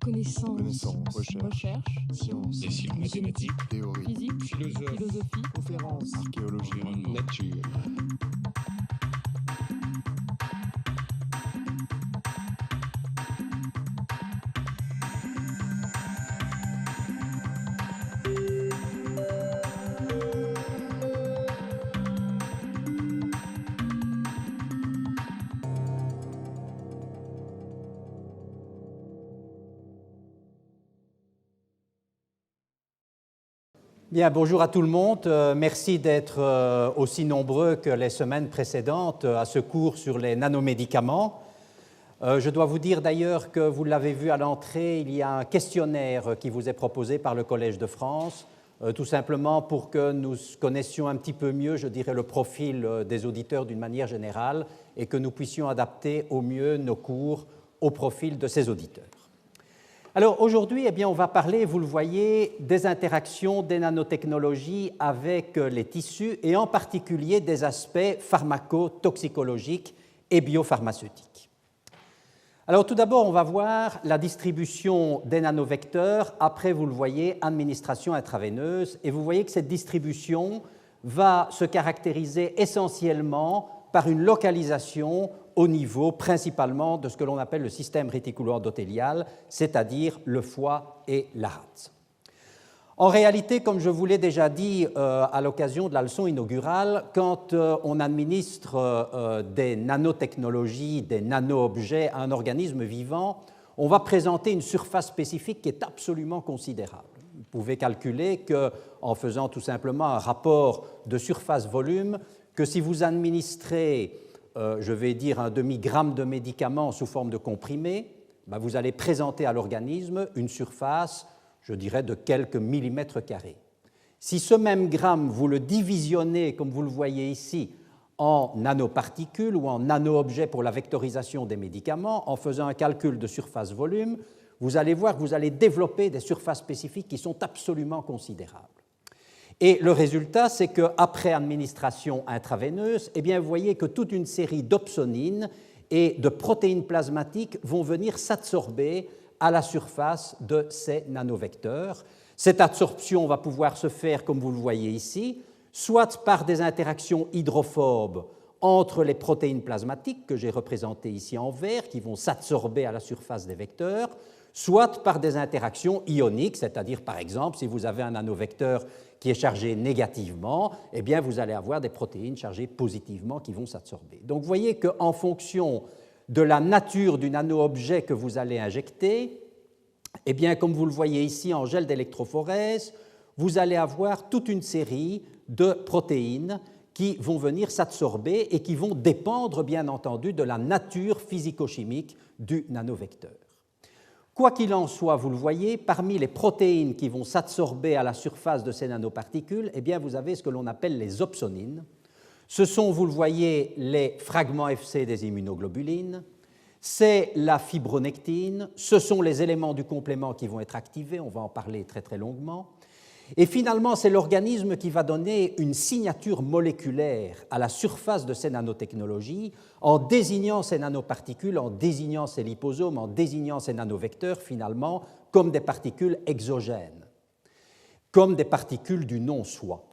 Connaissance, recherche, sciences, dessin, mathématiques, théorie, physique, philosophie, conférences, archéologie, nature. Bien, bonjour à tout le monde. Merci d'être aussi nombreux que les semaines précédentes à ce cours sur les nanomédicaments. Je dois vous dire d'ailleurs que vous l'avez vu à l'entrée, il y a un questionnaire qui vous est proposé par le Collège de France, tout simplement pour que nous connaissions un petit peu mieux, je dirais, le profil des auditeurs d'une manière générale et que nous puissions adapter au mieux nos cours au profil de ces auditeurs. Alors aujourd'hui, on va parler, vous le voyez, des interactions des nanotechnologies avec les tissus et en particulier des aspects pharmacotoxicologiques et biopharmaceutiques. Alors tout d'abord, on va voir la distribution des nanovecteurs après, vous le voyez, administration intraveineuse et vous voyez que cette distribution va se caractériser essentiellement par une localisation au niveau principalement de ce que l'on appelle le système réticulo-endothélial, c'est-à-dire le foie et la rate. En réalité, comme je vous l'ai déjà dit à l'occasion de la leçon inaugurale, quand on administre des nanotechnologies, des nano-objets à un organisme vivant, on va présenter une surface spécifique qui est absolument considérable. Vous pouvez calculer qu'en faisant tout simplement un rapport de surface-volume, que si vous administrez je vais dire un demi-gramme de médicament sous forme de comprimé, vous allez présenter à l'organisme une surface, je dirais, de quelques millimètres carrés. Si ce même gramme, vous le divisionnez, comme vous le voyez ici, en nanoparticules ou en nano-objets pour la vectorisation des médicaments, en faisant un calcul de surface-volume, vous allez voir que vous allez développer des surfaces spécifiques qui sont absolument considérables. Et le résultat, c'est qu'après administration intraveineuse, vous voyez que toute une série d'opsonines et de protéines plasmatiques vont venir s'absorber à la surface de ces nanovecteurs. Cette absorption va pouvoir se faire, comme vous le voyez ici, soit par des interactions hydrophobes entre les protéines plasmatiques, que j'ai représentées ici en vert, qui vont s'absorber à la surface des vecteurs, soit par des interactions ioniques, c'est-à-dire, par exemple, si vous avez un nanovecteur qui est chargé négativement, vous allez avoir des protéines chargées positivement qui vont s'absorber. Donc, vous voyez qu'en fonction de la nature du nano-objet que vous allez injecter, comme vous le voyez ici en gel d'électrophorèse, vous allez avoir toute une série de protéines qui vont venir s'absorber et qui vont dépendre, bien entendu, de la nature physico-chimique du nanovecteur. Quoi qu'il en soit, vous le voyez, parmi les protéines qui vont s'absorber à la surface de ces nanoparticules, vous avez ce que l'on appelle les opsonines. Ce sont, vous le voyez, les fragments FC des immunoglobulines, c'est la fibronectine, ce sont les éléments du complément qui vont être activés, on va en parler très très longuement. Et finalement, c'est l'organisme qui va donner une signature moléculaire à la surface de ces nanotechnologies en désignant ces nanoparticules, en désignant ces liposomes, en désignant ces nanovecteurs, finalement, comme des particules exogènes, comme des particules du non-soi.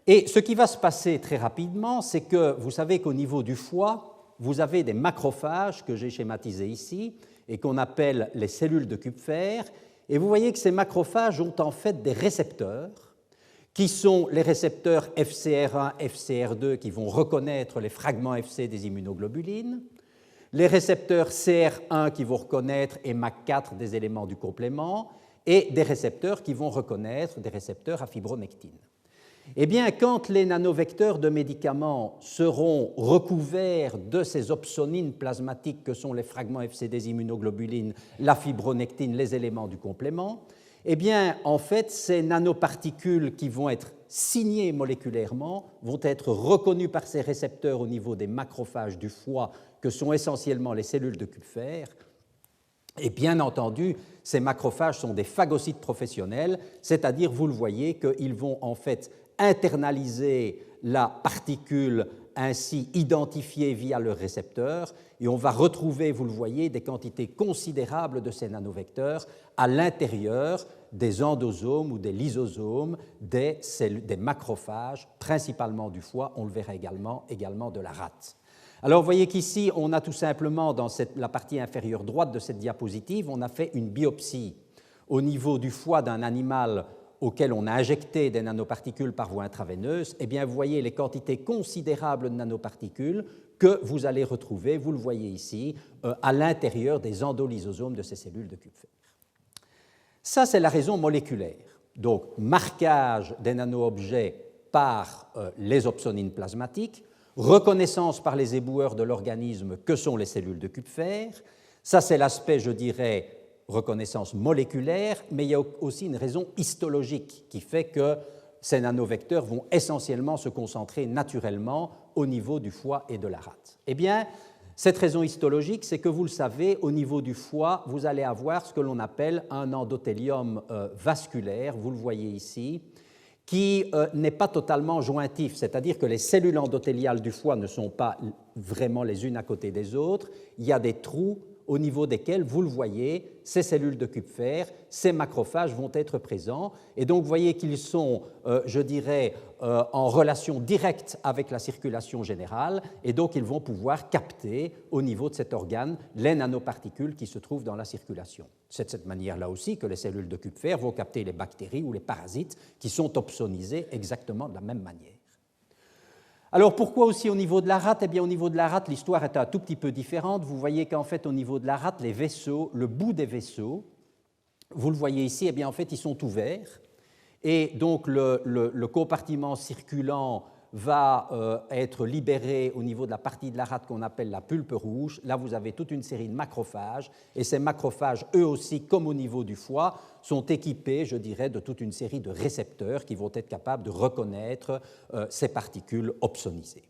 Et ce qui va se passer très rapidement, c'est que vous savez qu'au niveau du foie, vous avez des macrophages que j'ai schématisés ici et qu'on appelle les cellules de Kupfer. Et vous voyez que ces macrophages ont en fait des récepteurs qui sont les récepteurs FCR1, FCR2 qui vont reconnaître les fragments FC des immunoglobulines, les récepteurs CR1 qui vont reconnaître et MAC4 des éléments du complément et des récepteurs qui vont reconnaître des récepteurs à fibronectine. Quand les nanovecteurs de médicaments seront recouverts de ces opsonines plasmatiques que sont les fragments FC des immunoglobulines, la fibronectine, les éléments du complément, en fait, ces nanoparticules qui vont être signées moléculairement vont être reconnues par ces récepteurs au niveau des macrophages du foie, que sont essentiellement les cellules de Kupfer. Et bien entendu, ces macrophages sont des phagocytes professionnels, c'est-à-dire, vous le voyez, qu'ils vont en fait internaliser la particule ainsi identifiés via leurs récepteurs, et on va retrouver, vous le voyez, des quantités considérables de ces nanovecteurs à l'intérieur des endosomes ou des lysosomes des macrophages, principalement du foie, on le verra également de la rate. Alors vous voyez qu'ici, on a tout simplement, dans la partie inférieure droite de cette diapositive, on a fait une biopsie au niveau du foie d'un animal auquel on a injecté des nanoparticules par voie intraveineuse. Eh bien, vous voyez les quantités considérables de nanoparticules que vous allez retrouver, vous le voyez ici, à l'intérieur des endolysosomes de ces cellules de Kupffer. Ça, c'est la raison moléculaire. Donc, marquage des nano-objets par les opsonines plasmatiques, reconnaissance par les éboueurs de l'organisme que sont les cellules de Kupffer. Ça, c'est l'aspect, je dirais, reconnaissance moléculaire, mais il y a aussi une raison histologique qui fait que ces nanovecteurs vont essentiellement se concentrer naturellement au niveau du foie et de la rate. Eh bien, cette raison histologique, c'est que vous le savez, au niveau du foie, vous allez avoir ce que l'on appelle un endothélium vasculaire, vous le voyez ici, qui n'est pas totalement jointif, c'est-à-dire que les cellules endothéliales du foie ne sont pas vraiment les unes à côté des autres, il y a des trous au niveau desquels, vous le voyez, ces cellules de Kupffer, ces macrophages vont être présents. Et donc, vous voyez qu'ils sont, je dirais, en relation directe avec la circulation générale, et donc ils vont pouvoir capter au niveau de cet organe les nanoparticules qui se trouvent dans la circulation. C'est de cette manière-là aussi que les cellules de Kupffer vont capter les bactéries ou les parasites qui sont opsonisés exactement de la même manière. Alors pourquoi aussi au niveau de la rate? Eh bien au niveau de la rate, l'histoire est un tout petit peu différente. Vous voyez qu'en fait au niveau de la rate, les vaisseaux, le bout des vaisseaux, vous le voyez ici, eh bien en fait ils sont ouverts et donc le compartiment circulant va être libéré au niveau de la partie de la rate qu'on appelle la pulpe rouge. Là, vous avez toute une série de macrophages, et ces macrophages, eux aussi, comme au niveau du foie, sont équipés, je dirais, de toute une série de récepteurs qui vont être capables de reconnaître ces particules opsonisées.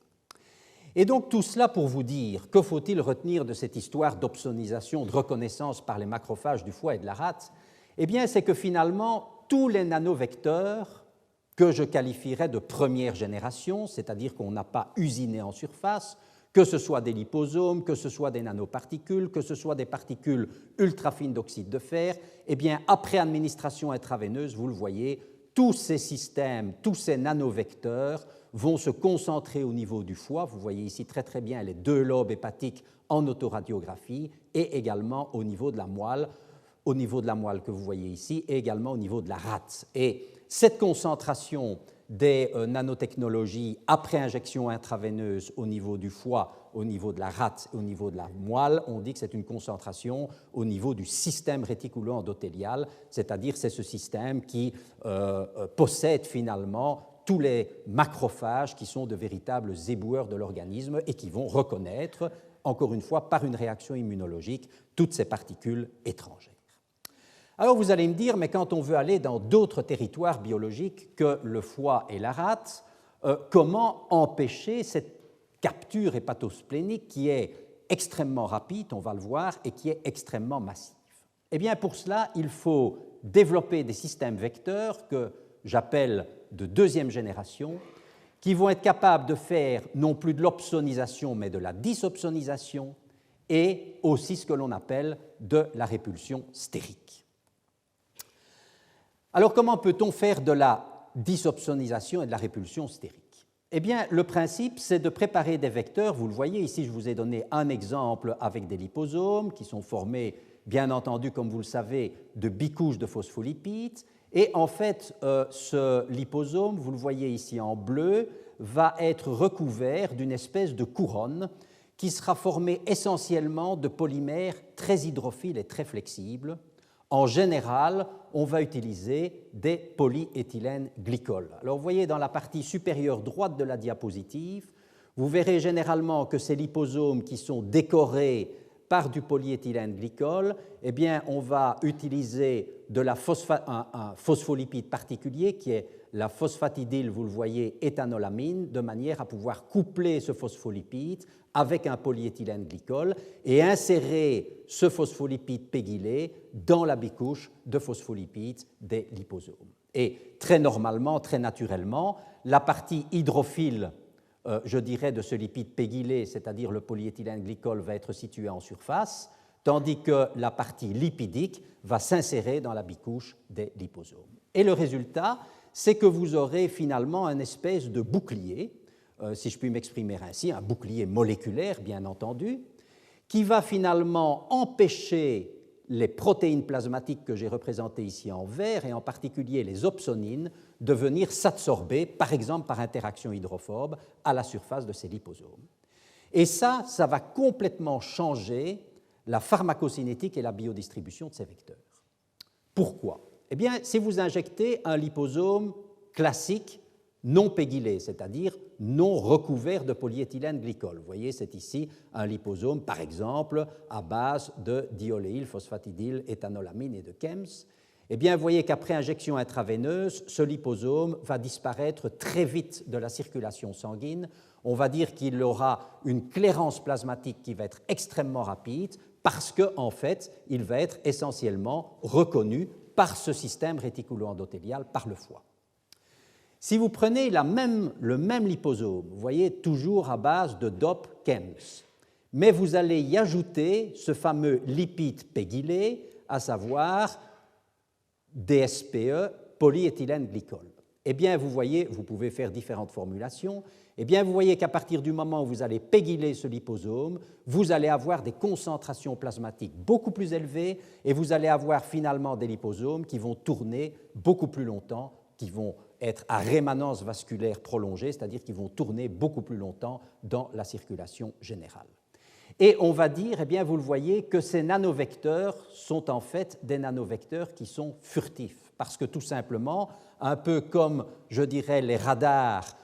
Et donc, tout cela pour vous dire, que faut-il retenir de cette histoire d'opsonisation, de reconnaissance par les macrophages du foie et de la rate? Eh bien, c'est que finalement, tous les nanovecteurs que je qualifierais de première génération, c'est-à-dire qu'on n'a pas usiné en surface, que ce soit des liposomes, que ce soit des nanoparticules, que ce soit des particules ultra fines d'oxyde de fer, eh bien, après administration intraveineuse, vous le voyez, tous ces systèmes, tous ces nanovecteurs vont se concentrer au niveau du foie. Vous voyez ici très très bien les deux lobes hépatiques en autoradiographie et également au niveau de la moelle que vous voyez ici et également au niveau de la rate. Et cette concentration des nanotechnologies après injection intraveineuse au niveau du foie, au niveau de la rate, au niveau de la moelle, on dit que c'est une concentration au niveau du système réticulo-endothélial, c'est-à-dire c'est ce système qui possède finalement tous les macrophages qui sont de véritables éboueurs de l'organisme et qui vont reconnaître, encore une fois, par une réaction immunologique, toutes ces particules étrangères. Alors vous allez me dire, mais quand on veut aller dans d'autres territoires biologiques que le foie et la rate, comment empêcher cette capture hépatosplénique qui est extrêmement rapide, on va le voir, et qui est extrêmement massive? Eh bien pour cela, il faut développer des systèmes vecteurs que j'appelle de deuxième génération, qui vont être capables de faire non plus de l'opsonisation, mais de la disopsonisation, et aussi ce que l'on appelle de la répulsion stérique. Alors, comment peut-on faire de la disopsonisation et de la répulsion stérique? Eh bien, le principe, c'est de préparer des vecteurs. Vous le voyez, ici, je vous ai donné un exemple avec des liposomes qui sont formés, bien entendu, comme vous le savez, de bicouches de phospholipides. Et en fait, ce liposome, vous le voyez ici en bleu, va être recouvert d'une espèce de couronne qui sera formée essentiellement de polymères très hydrophiles et très flexibles. En général, on va utiliser des polyéthylène glycols. Alors, vous voyez dans la partie supérieure droite de la diapositive, vous verrez généralement que ces liposomes qui sont décorés par du polyéthylène glycol, eh bien, on va utiliser un phospholipide particulier qui est la phosphatidyl, vous le voyez, éthanolamine, de manière à pouvoir coupler ce phospholipide avec un polyéthylène glycol et insérer ce phospholipide pégylé dans la bicouche de phospholipides des liposomes. Et très normalement, très naturellement, la partie hydrophile je dirais, de ce lipide pégylé, c'est-à-dire le polyéthylène glycol, va être situé en surface, tandis que la partie lipidique va s'insérer dans la bicouche des liposomes. Et le résultat, c'est que vous aurez finalement une espèce de bouclier, si je puis m'exprimer ainsi, un bouclier moléculaire, bien entendu, qui va finalement empêcher les protéines plasmatiques que j'ai représentées ici en vert, et en particulier les opsonines, de venir s'absorber, par exemple par interaction hydrophobe, à la surface de ces liposomes. Et ça va complètement changer la pharmacocinétique et la biodistribution de ces vecteurs. Pourquoi? Eh bien, si vous injectez un liposome classique non pégylé, c'est-à-dire non recouvert de polyéthylène glycol. Vous voyez, c'est ici un liposome, par exemple, à base de dioléyl, phosphatidyl, éthanolamine et de KEMS. Eh bien, vous voyez qu'après injection intraveineuse, ce liposome va disparaître très vite de la circulation sanguine. On va dire qu'il aura une clairance plasmatique qui va être extrêmement rapide parce qu'en fait, il va être essentiellement reconnu par ce système réticulo-endothélial, par le foie. Si vous prenez le même liposome, vous voyez, toujours à base de DOP-KEMS, mais vous allez y ajouter ce fameux lipide pégylé, à savoir DSPE, polyéthylène glycol. Eh bien, vous voyez, vous pouvez faire différentes formulations, eh bien, vous voyez qu'à partir du moment où vous allez pégyler ce liposome, vous allez avoir des concentrations plasmatiques beaucoup plus élevées et vous allez avoir finalement des liposomes qui vont tourner beaucoup plus longtemps, qui vont être à rémanence vasculaire prolongée, c'est-à-dire qui vont tourner beaucoup plus longtemps dans la circulation générale. Et on va dire, eh bien, vous le voyez, que ces nanovecteurs sont en fait des nanovecteurs qui sont furtifs, parce que tout simplement, un peu comme, je dirais, les radars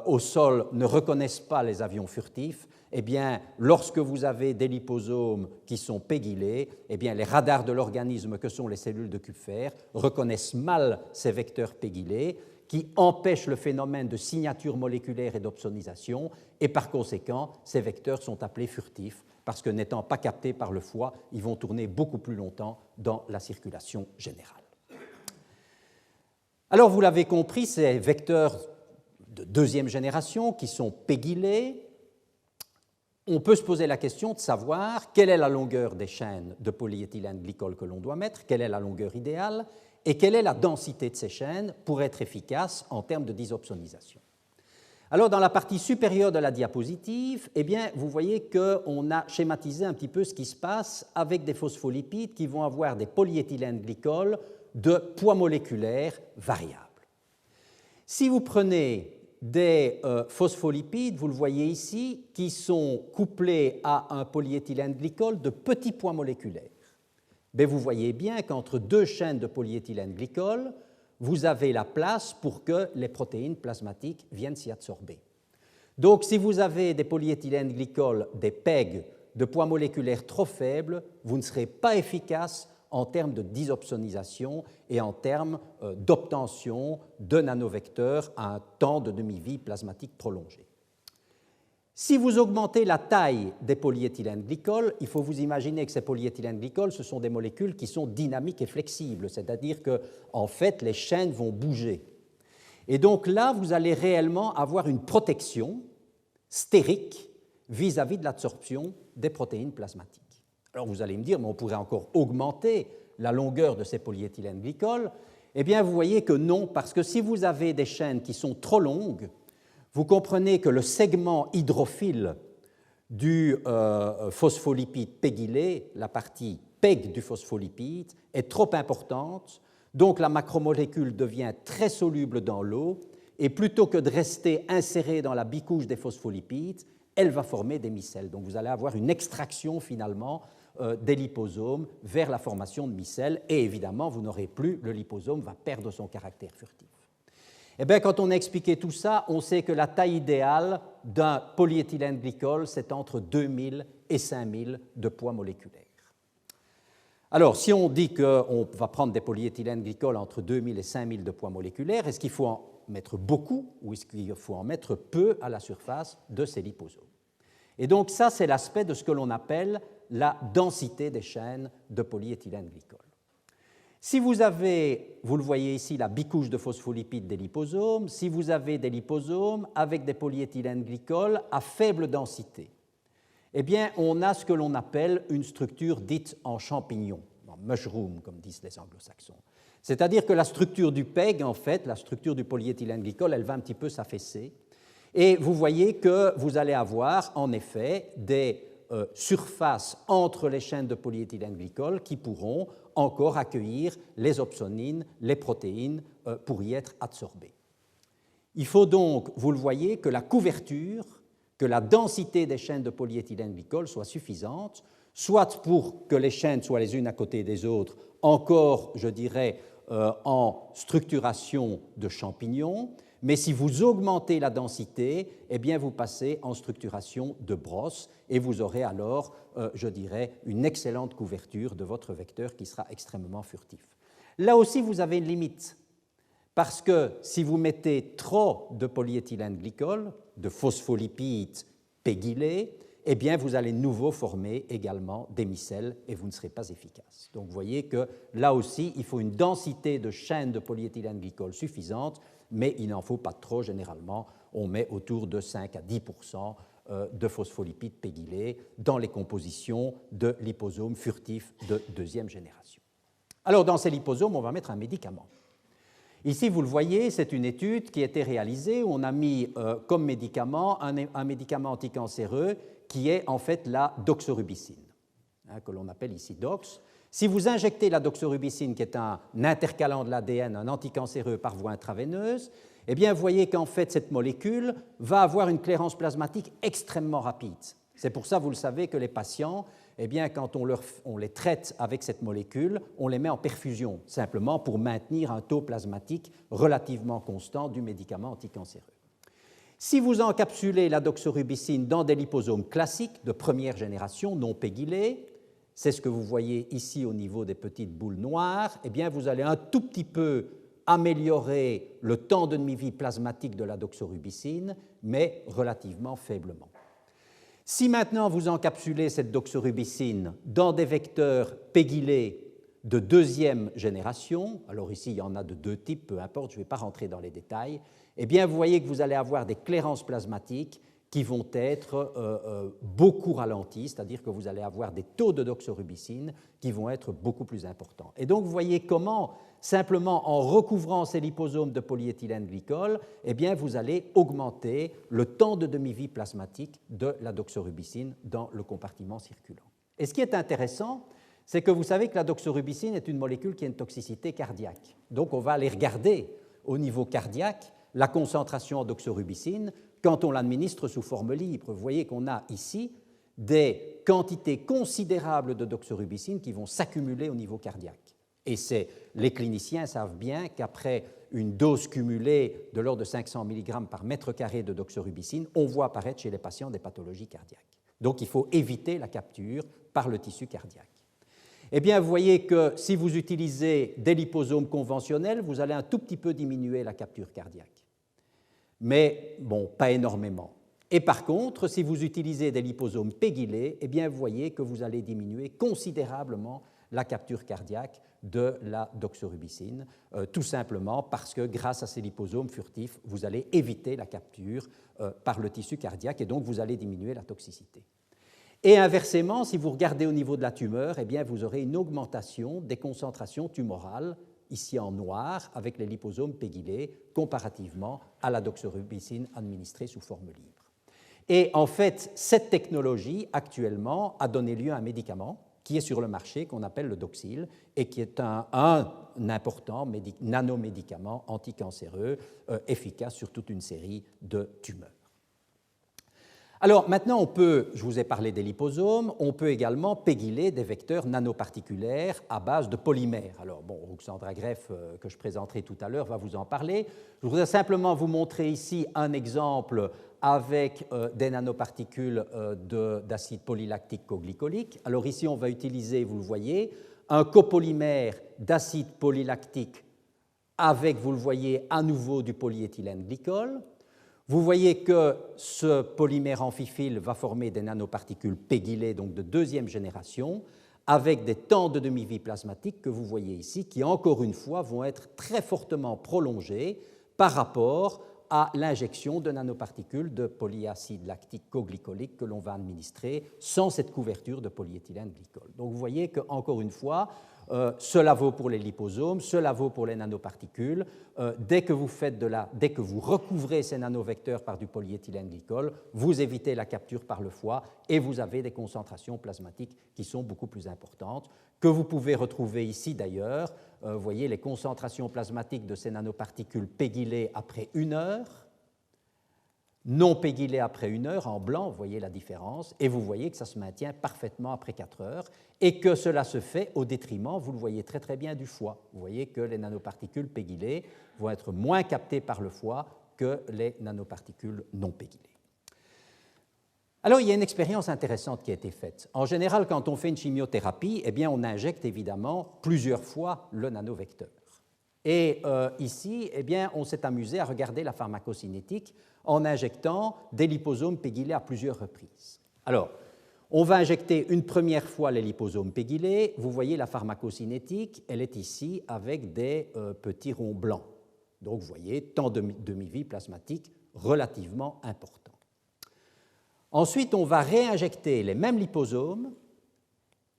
au sol ne reconnaissent pas les avions furtifs, eh bien, lorsque vous avez des liposomes qui sont pégylés, eh bien, les radars de l'organisme que sont les cellules de Kupfer reconnaissent mal ces vecteurs pégylés qui empêchent le phénomène de signature moléculaire et d'opsonisation, et par conséquent, ces vecteurs sont appelés furtifs, parce que n'étant pas captés par le foie, ils vont tourner beaucoup plus longtemps dans la circulation générale. Alors, vous l'avez compris, ces vecteurs de deuxième génération qui sont pégylés, on peut se poser la question de savoir quelle est la longueur des chaînes de polyéthylène glycol que l'on doit mettre, quelle est la longueur idéale, et quelle est la densité de ces chaînes pour être efficace en termes de disopsonisation. Alors, dans la partie supérieure de la diapositive, eh bien, vous voyez qu'on a schématisé un petit peu ce qui se passe avec des phospholipides qui vont avoir des polyéthylènes glycols de poids moléculaire variable. Si vous prenez des phospholipides, vous le voyez ici, qui sont couplés à un polyéthylène glycol de petits poids moléculaires, mais vous voyez bien qu'entre deux chaînes de polyéthylène glycol, vous avez la place pour que les protéines plasmatiques viennent s'y absorber. Donc, si vous avez des polyéthylènes glycols, des PEG, de poids moléculaire trop faibles, vous ne serez pas efficace en termes de disopsonisation et en termes d'obtention de nanovecteurs à un temps de demi-vie plasmatique prolongé. Si vous augmentez la taille des polyéthylènes glycols, il faut vous imaginer que ces polyéthylènes glycols, ce sont des molécules qui sont dynamiques et flexibles, c'est-à-dire que, en fait, les chaînes vont bouger. Et donc là, vous allez réellement avoir une protection stérique vis-à-vis de l'absorption des protéines plasmatiques. Alors vous allez me dire, mais on pourrait encore augmenter la longueur de ces polyéthylènes glycols. Eh bien, vous voyez que non, parce que si vous avez des chaînes qui sont trop longues, vous comprenez que le segment hydrophile du phospholipide pégylé, la partie PEG du phospholipide, est trop importante, donc la macromolécule devient très soluble dans l'eau, et plutôt que de rester insérée dans la bicouche des phospholipides, elle va former des micelles. Donc vous allez avoir une extraction finalement des liposomes vers la formation de micelles, et évidemment, vous n'aurez plus, le liposome va perdre son caractère furtif. Eh bien, quand on a expliqué tout ça, on sait que la taille idéale d'un polyéthylène glycol, c'est entre 2000 et 5000 de poids moléculaire. Alors, si on dit qu'on va prendre des polyéthylènes glycols entre 2000 et 5000 de poids moléculaire, est-ce qu'il faut en mettre beaucoup ou est-ce qu'il faut en mettre peu à la surface de ces liposomes? Et donc, ça, c'est l'aspect de ce que l'on appelle la densité des chaînes de polyéthylène glycol. Si vous avez, vous le voyez ici, la bicouche de phospholipides des liposomes, si vous avez des liposomes avec des polyéthylènes glycols à faible densité, eh bien, on a ce que l'on appelle une structure dite en champignon, en mushroom, comme disent les anglo-saxons. C'est-à-dire que la structure du PEG, en fait, la structure du polyéthylène glycol, elle va un petit peu s'affaisser. Et vous voyez que vous allez avoir, en effet, des surfaces entre les chaînes de polyéthylène glycol qui pourront encore accueillir les opsonines, les protéines, pour y être adsorbées. Il faut donc, vous le voyez, que la couverture, que la densité des chaînes de polyéthylène glycol soit suffisante, soit pour que les chaînes soient les unes à côté des autres, encore, je dirais, en structuration de champignons, mais si vous augmentez la densité, eh bien vous passez en structuration de brosse et vous aurez alors, je dirais, une excellente couverture de votre vecteur qui sera extrêmement furtif. Là aussi, vous avez une limite, parce que si vous mettez trop de polyéthylène glycol, de phospholipides pégylés, eh bien vous allez de nouveau former également des micelles et vous ne serez pas efficace. Donc vous voyez que là aussi, il faut une densité de chaînes de polyéthylène glycol suffisante, mais il n'en faut pas trop généralement. On met autour de 5 à 10% de phospholipides pégylés dans les compositions de liposomes furtifs de deuxième génération. Alors dans ces liposomes, on va mettre un médicament. Ici, vous le voyez, c'est une étude qui a été réalisée où on a mis comme médicament un médicament anticancéreux qui est en fait la doxorubicine, que l'on appelle ici DOX. Si vous injectez la doxorubicine, qui est un intercalant de l'ADN, un anticancéreux par voie intraveineuse, eh bien, vous voyez qu'en fait, cette molécule va avoir une clairance plasmatique extrêmement rapide. C'est pour ça, vous le savez, que les patients, eh bien, quand on les traite avec cette molécule, on les met en perfusion, simplement pour maintenir un taux plasmatique relativement constant du médicament anticancéreux. Si vous encapsulez la doxorubicine dans des liposomes classiques de première génération, non pégylés, c'est ce que vous voyez ici au niveau des petites boules noires, eh bien, vous allez un tout petit peu améliorer le temps de demi-vie plasmatique de la doxorubicine, mais relativement faiblement. Si maintenant vous encapsulez cette doxorubicine dans des vecteurs pégylés de deuxième génération, alors ici il y en a de deux types, peu importe, je ne vais pas rentrer dans les détails, eh bien vous voyez que vous allez avoir des clairances plasmatiques qui vont être beaucoup ralenties, c'est-à-dire que vous allez avoir des taux de doxorubicine qui vont être beaucoup plus importants. Et donc vous voyez comment, simplement en recouvrant ces liposomes de polyéthylène glycol, eh bien vous allez augmenter le temps de demi-vie plasmatique de la doxorubicine dans le compartiment circulant. Et ce qui est intéressant, c'est que vous savez que la doxorubicine est une molécule qui a une toxicité cardiaque. Donc on va aller regarder au niveau cardiaque la concentration en doxorubicine quand on l'administre sous forme libre. Vous voyez qu'on a ici des quantités considérables de doxorubicine qui vont s'accumuler au niveau cardiaque. Et les cliniciens savent bien qu'après une dose cumulée de l'ordre de 500 mg par mètre carré de doxorubicine, on voit apparaître chez les patients des pathologies cardiaques. Donc il faut éviter la capture par le tissu cardiaque. Eh bien, vous voyez que si vous utilisez des liposomes conventionnels, vous allez un tout petit peu diminuer la capture cardiaque. Mais bon, pas énormément. Et par contre, si vous utilisez des liposomes pégylés, eh bien, vous voyez que vous allez diminuer considérablement la capture cardiaque de la doxorubicine, tout simplement parce que grâce à ces liposomes furtifs, vous allez éviter la capture par le tissu cardiaque et donc vous allez diminuer la toxicité. Et inversement, si vous regardez au niveau de la tumeur, eh bien, vous aurez une augmentation des concentrations tumorales, ici en noir, avec les liposomes pégylés, comparativement à la doxorubicine administrée sous forme libre. Et en fait, cette technologie, actuellement, a donné lieu à un médicament qui est sur le marché, qu'on appelle le Doxil, et qui est un important nanomédicament anticancéreux efficace sur toute une série de tumeurs. Alors maintenant, je vous ai parlé des liposomes, on peut également pégyler des vecteurs nanoparticulaires à base de polymères. Alors bon, Ruxandra Greff, que je présenterai tout à l'heure, va vous en parler. Je voudrais simplement vous montrer ici un exemple avec des nanoparticules d'acide polylactique coglycolique. Alors ici, on va utiliser, vous le voyez, un copolymère d'acide polylactique avec, vous le voyez, à nouveau du polyéthylène glycol. Vous voyez que ce polymère amphiphylle va former des nanoparticules pégylées, donc de deuxième génération, avec des temps de demi-vie plasmatique que vous voyez ici, qui encore une fois vont être très fortement prolongés par rapport à l'injection de nanoparticules de polyacide lactique coglycolique que l'on va administrer sans cette couverture de polyéthylène glycol. Donc vous voyez qu'encore une fois, cela vaut pour les liposomes, cela vaut pour les nanoparticules. Dès que vous recouvrez ces nanovecteurs par du polyéthylène glycol, vous évitez la capture par le foie et vous avez des concentrations plasmatiques qui sont beaucoup plus importantes, que vous pouvez retrouver ici d'ailleurs. Vous voyez les concentrations plasmatiques de ces nanoparticules pégylées après 1 heure, non pégylées après 1 heure, en blanc, vous voyez la différence, et vous voyez que ça se maintient parfaitement après 4 heures, et que cela se fait au détriment, vous le voyez très très bien, du foie. Vous voyez que les nanoparticules pégylées vont être moins captées par le foie que les nanoparticules non pégylées. Alors, il y a une expérience intéressante qui a été faite. En général, quand on fait une chimiothérapie, eh bien, on injecte évidemment plusieurs fois le nanovecteur. Et ici, eh bien, on s'est amusé à regarder la pharmacocinétique en injectant des liposomes pégylés à plusieurs reprises. Alors, on va injecter une première fois les liposomes pégylés. Vous voyez la pharmacocinétique, elle est ici avec des petits ronds blancs. Donc, vous voyez, temps de demi-vie plasmatique relativement important. Ensuite, on va réinjecter les mêmes liposomes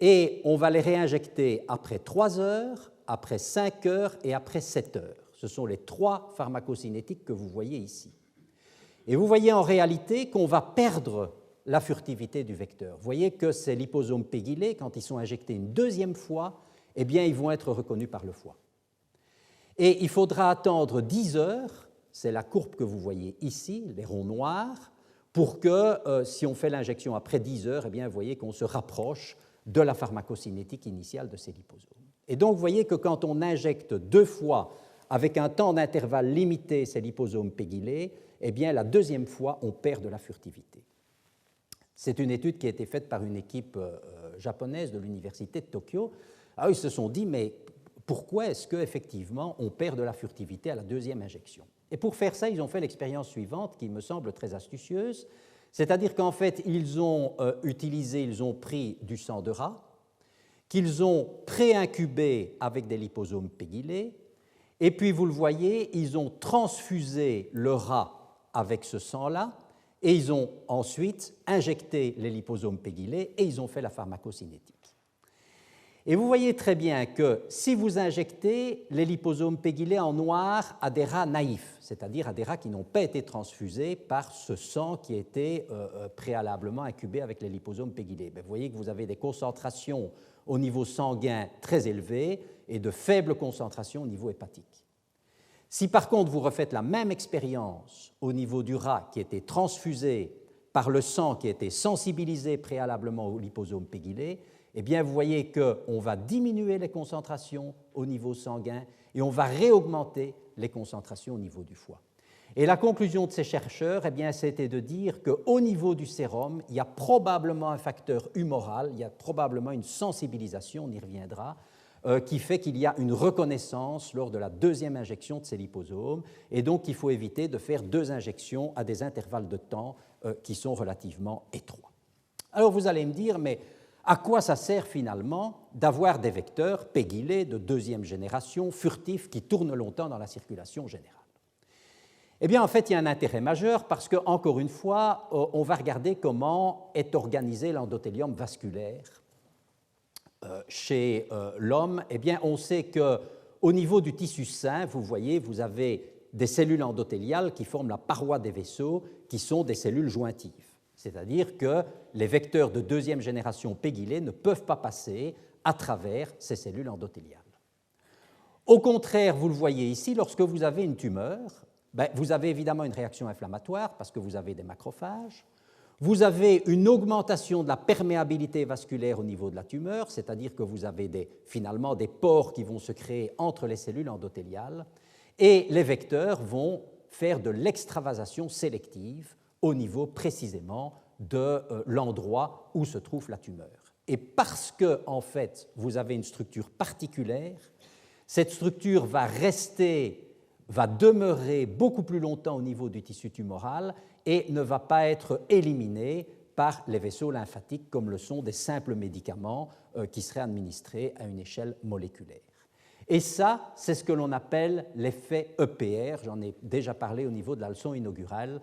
et on va les réinjecter après 3 heures, après 5 heures et après 7 heures. Ce sont les 3 pharmacocinétiques que vous voyez ici. Et vous voyez en réalité qu'on va perdre la furtivité du vecteur. Vous voyez que ces liposomes pégylés, quand ils sont injectés une deuxième fois, eh bien, ils vont être reconnus par le foie. Et il faudra attendre 10 heures, c'est la courbe que vous voyez ici, les ronds noirs, pour que, si on fait l'injection après 10 heures, eh bien, vous voyez qu'on se rapproche de la pharmacocinétique initiale de ces liposomes. Et donc, vous voyez que quand on injecte 2 fois avec un temps d'intervalle limité ces liposomes pégylés, eh bien, la deuxième fois, on perd de la furtivité. C'est une étude qui a été faite par une équipe japonaise de l'université de Tokyo. Alors, ils se sont dit, mais pourquoi est-ce qu'effectivement, on perd de la furtivité à la deuxième injection? Et pour faire ça, ils ont fait l'expérience suivante qui me semble très astucieuse, c'est-à-dire qu'en fait, ils ont pris du sang de rat, qu'ils ont pré-incubé avec des liposomes pégylés, et puis vous le voyez, ils ont transfusé le rat avec ce sang-là, et ils ont ensuite injecté les liposomes pégylés et ils ont fait la pharmacocinétique. Et vous voyez très bien que si vous injectez les liposomes pégylés en noir à des rats naïfs, c'est-à-dire à des rats qui n'ont pas été transfusés par ce sang qui a été préalablement incubé avec les liposomes pégylés, vous voyez que vous avez des concentrations au niveau sanguin très élevées et de faibles concentrations au niveau hépatique. Si par contre vous refaites la même expérience au niveau du rat qui a été transfusé par le sang qui a été sensibilisé préalablement aux liposomes pégylés, eh bien, vous voyez qu'on va diminuer les concentrations au niveau sanguin et on va réaugmenter les concentrations au niveau du foie. Et la conclusion de ces chercheurs, eh bien, c'était de dire qu'au niveau du sérum, il y a probablement un facteur humoral, il y a probablement une sensibilisation, on y reviendra, qui fait qu'il y a une reconnaissance lors de la deuxième injection de ces liposomes, et donc il faut éviter de faire 2 injections à des intervalles de temps qui sont relativement étroits. Alors vous allez me dire, mais à quoi ça sert finalement d'avoir des vecteurs pégylés de 2e génération, furtifs, qui tournent longtemps dans la circulation générale? Eh bien, en fait, il y a un intérêt majeur parce que, encore une fois, on va regarder comment est organisé l'endothélium vasculaire chez l'homme. Eh bien, on sait qu'au niveau du tissu sain, vous voyez, vous avez des cellules endothéliales qui forment la paroi des vaisseaux, qui sont des cellules jointives. C'est-à-dire que les vecteurs de 2e génération pégylés ne peuvent pas passer à travers ces cellules endothéliales. Au contraire, vous le voyez ici, lorsque vous avez une tumeur, vous avez évidemment une réaction inflammatoire parce que vous avez des macrophages, vous avez une augmentation de la perméabilité vasculaire au niveau de la tumeur, c'est-à-dire que vous avez finalement des pores qui vont se créer entre les cellules endothéliales, et les vecteurs vont faire de l'extravasation sélective au niveau précisément de l'endroit où se trouve la tumeur. Et parce que, en fait, vous avez une structure particulière, cette structure va demeurer beaucoup plus longtemps au niveau du tissu tumoral et ne va pas être éliminée par les vaisseaux lymphatiques, comme le sont des simples médicaments qui seraient administrés à une échelle moléculaire. Et ça, c'est ce que l'on appelle l'effet EPR, j'en ai déjà parlé au niveau de la leçon inaugurale,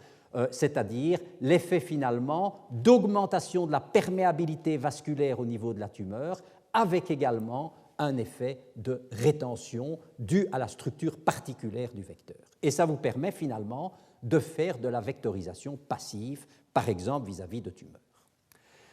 c'est-à-dire l'effet finalement d'augmentation de la perméabilité vasculaire au niveau de la tumeur, avec également un effet de rétention dû à la structure particulière du vecteur. Et ça vous permet finalement de faire de la vectorisation passive, par exemple vis-à-vis de tumeurs.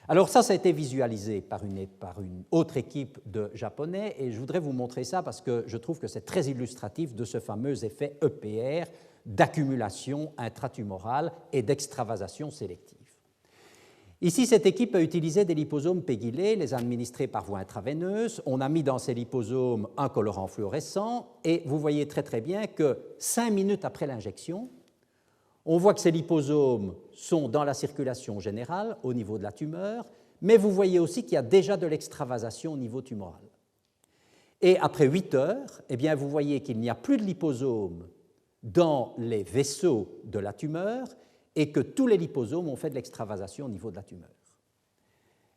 Alors ça a été visualisé par une autre équipe de Japonais, et je voudrais vous montrer ça parce que je trouve que c'est très illustratif de ce fameux effet EPR d'accumulation intratumorale et d'extravasation sélective. Ici, cette équipe a utilisé des liposomes pégylés, les administrés par voie intraveineuse. On a mis dans ces liposomes un colorant fluorescent, et vous voyez très très bien que 5 minutes après l'injection, on voit que ces liposomes sont dans la circulation générale au niveau de la tumeur, mais vous voyez aussi qu'il y a déjà de l'extravasation au niveau tumoral. Et après 8 heures, eh bien, vous voyez qu'il n'y a plus de liposomes dans les vaisseaux de la tumeur et que tous les liposomes ont fait de l'extravasation au niveau de la tumeur.